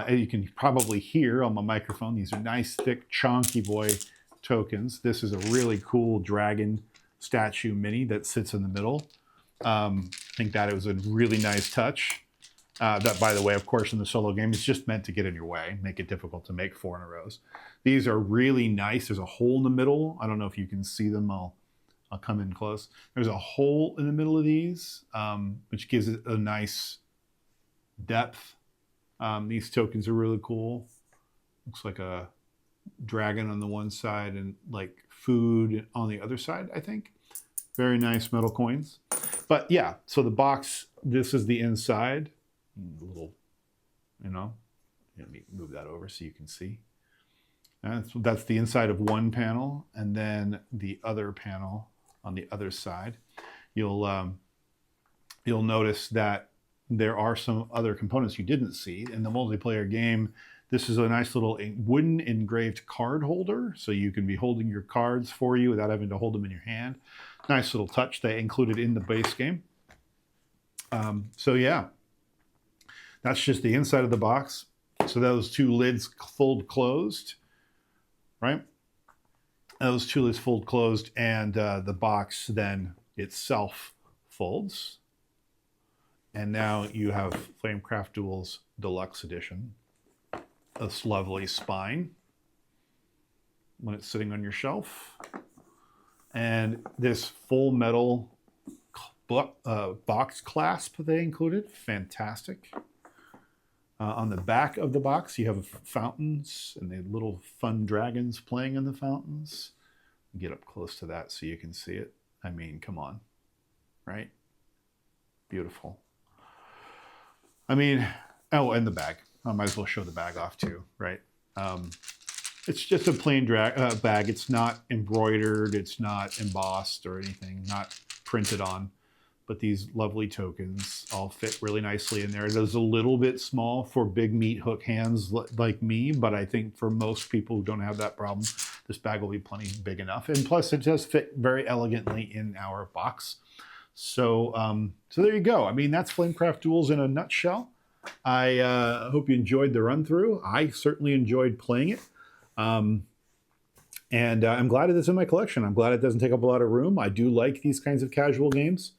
You can probably hear on my microphone, these are nice, thick, chonky boy tokens. This is a really cool dragon statue mini that sits in the middle. I think that it was a really nice touch. That, by the way, of course, in the solo game, it's just meant to get in your way, make it difficult to make 4 in a row. These are really nice. There's a hole in the middle. I don't know if you can see them. I'll come in close. There's a hole in the middle of these, which gives it a nice depth. These tokens are really cool. Looks like a dragon on the one side and like food on the other side, I think. Very nice metal coins. But yeah, so the box, this is the inside. A little, you know, let me move that over so you can see. That's the inside of one panel, and then the other panel on the other side. You'll notice that there are some other components you didn't see in the multiplayer game. This is a nice little wooden engraved card holder, so you can be holding your cards for you without having to hold them in your hand. Nice little touch they included in the base game. So yeah. That's just the inside of the box. So those 2 lids fold closed, right? Those 2 lids fold closed, and the box then itself folds. And now you have Flamecraft Duals Deluxe Edition. This lovely spine when it's sitting on your shelf. And this full metal box clasp they included. Fantastic. On the back of the box, you have fountains and the little fun dragons playing in the fountains. Get up close to that so you can see it. I mean, come on, right? Beautiful. I mean, oh, and the bag. I might as well show the bag off too, right? It's just a plain bag. It's not embroidered. It's not embossed or anything, not printed on. but these lovely tokens all fit really nicely in there. It is a little bit small for big meat hook hands like me, but I think for most people who don't have that problem, this bag will be plenty big enough. And plus, it does fit very elegantly in our box. So, so there you go. I mean, that's Flamecraft Duals in a nutshell. I hope you enjoyed the run through. I certainly enjoyed playing it. And I'm glad it is in my collection. I'm glad it doesn't take up a lot of room. I do like these kinds of casual games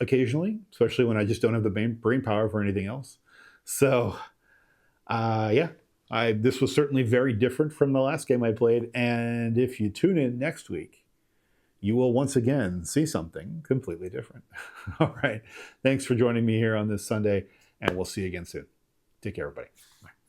occasionally, especially when I just don't have the brain power for anything else. So, yeah, this was certainly very different from the last game I played. And if you tune in next week, you will once again see something completely different. All right. Thanks for joining me here on this Sunday, and we'll see you again soon. Take care, everybody. Bye.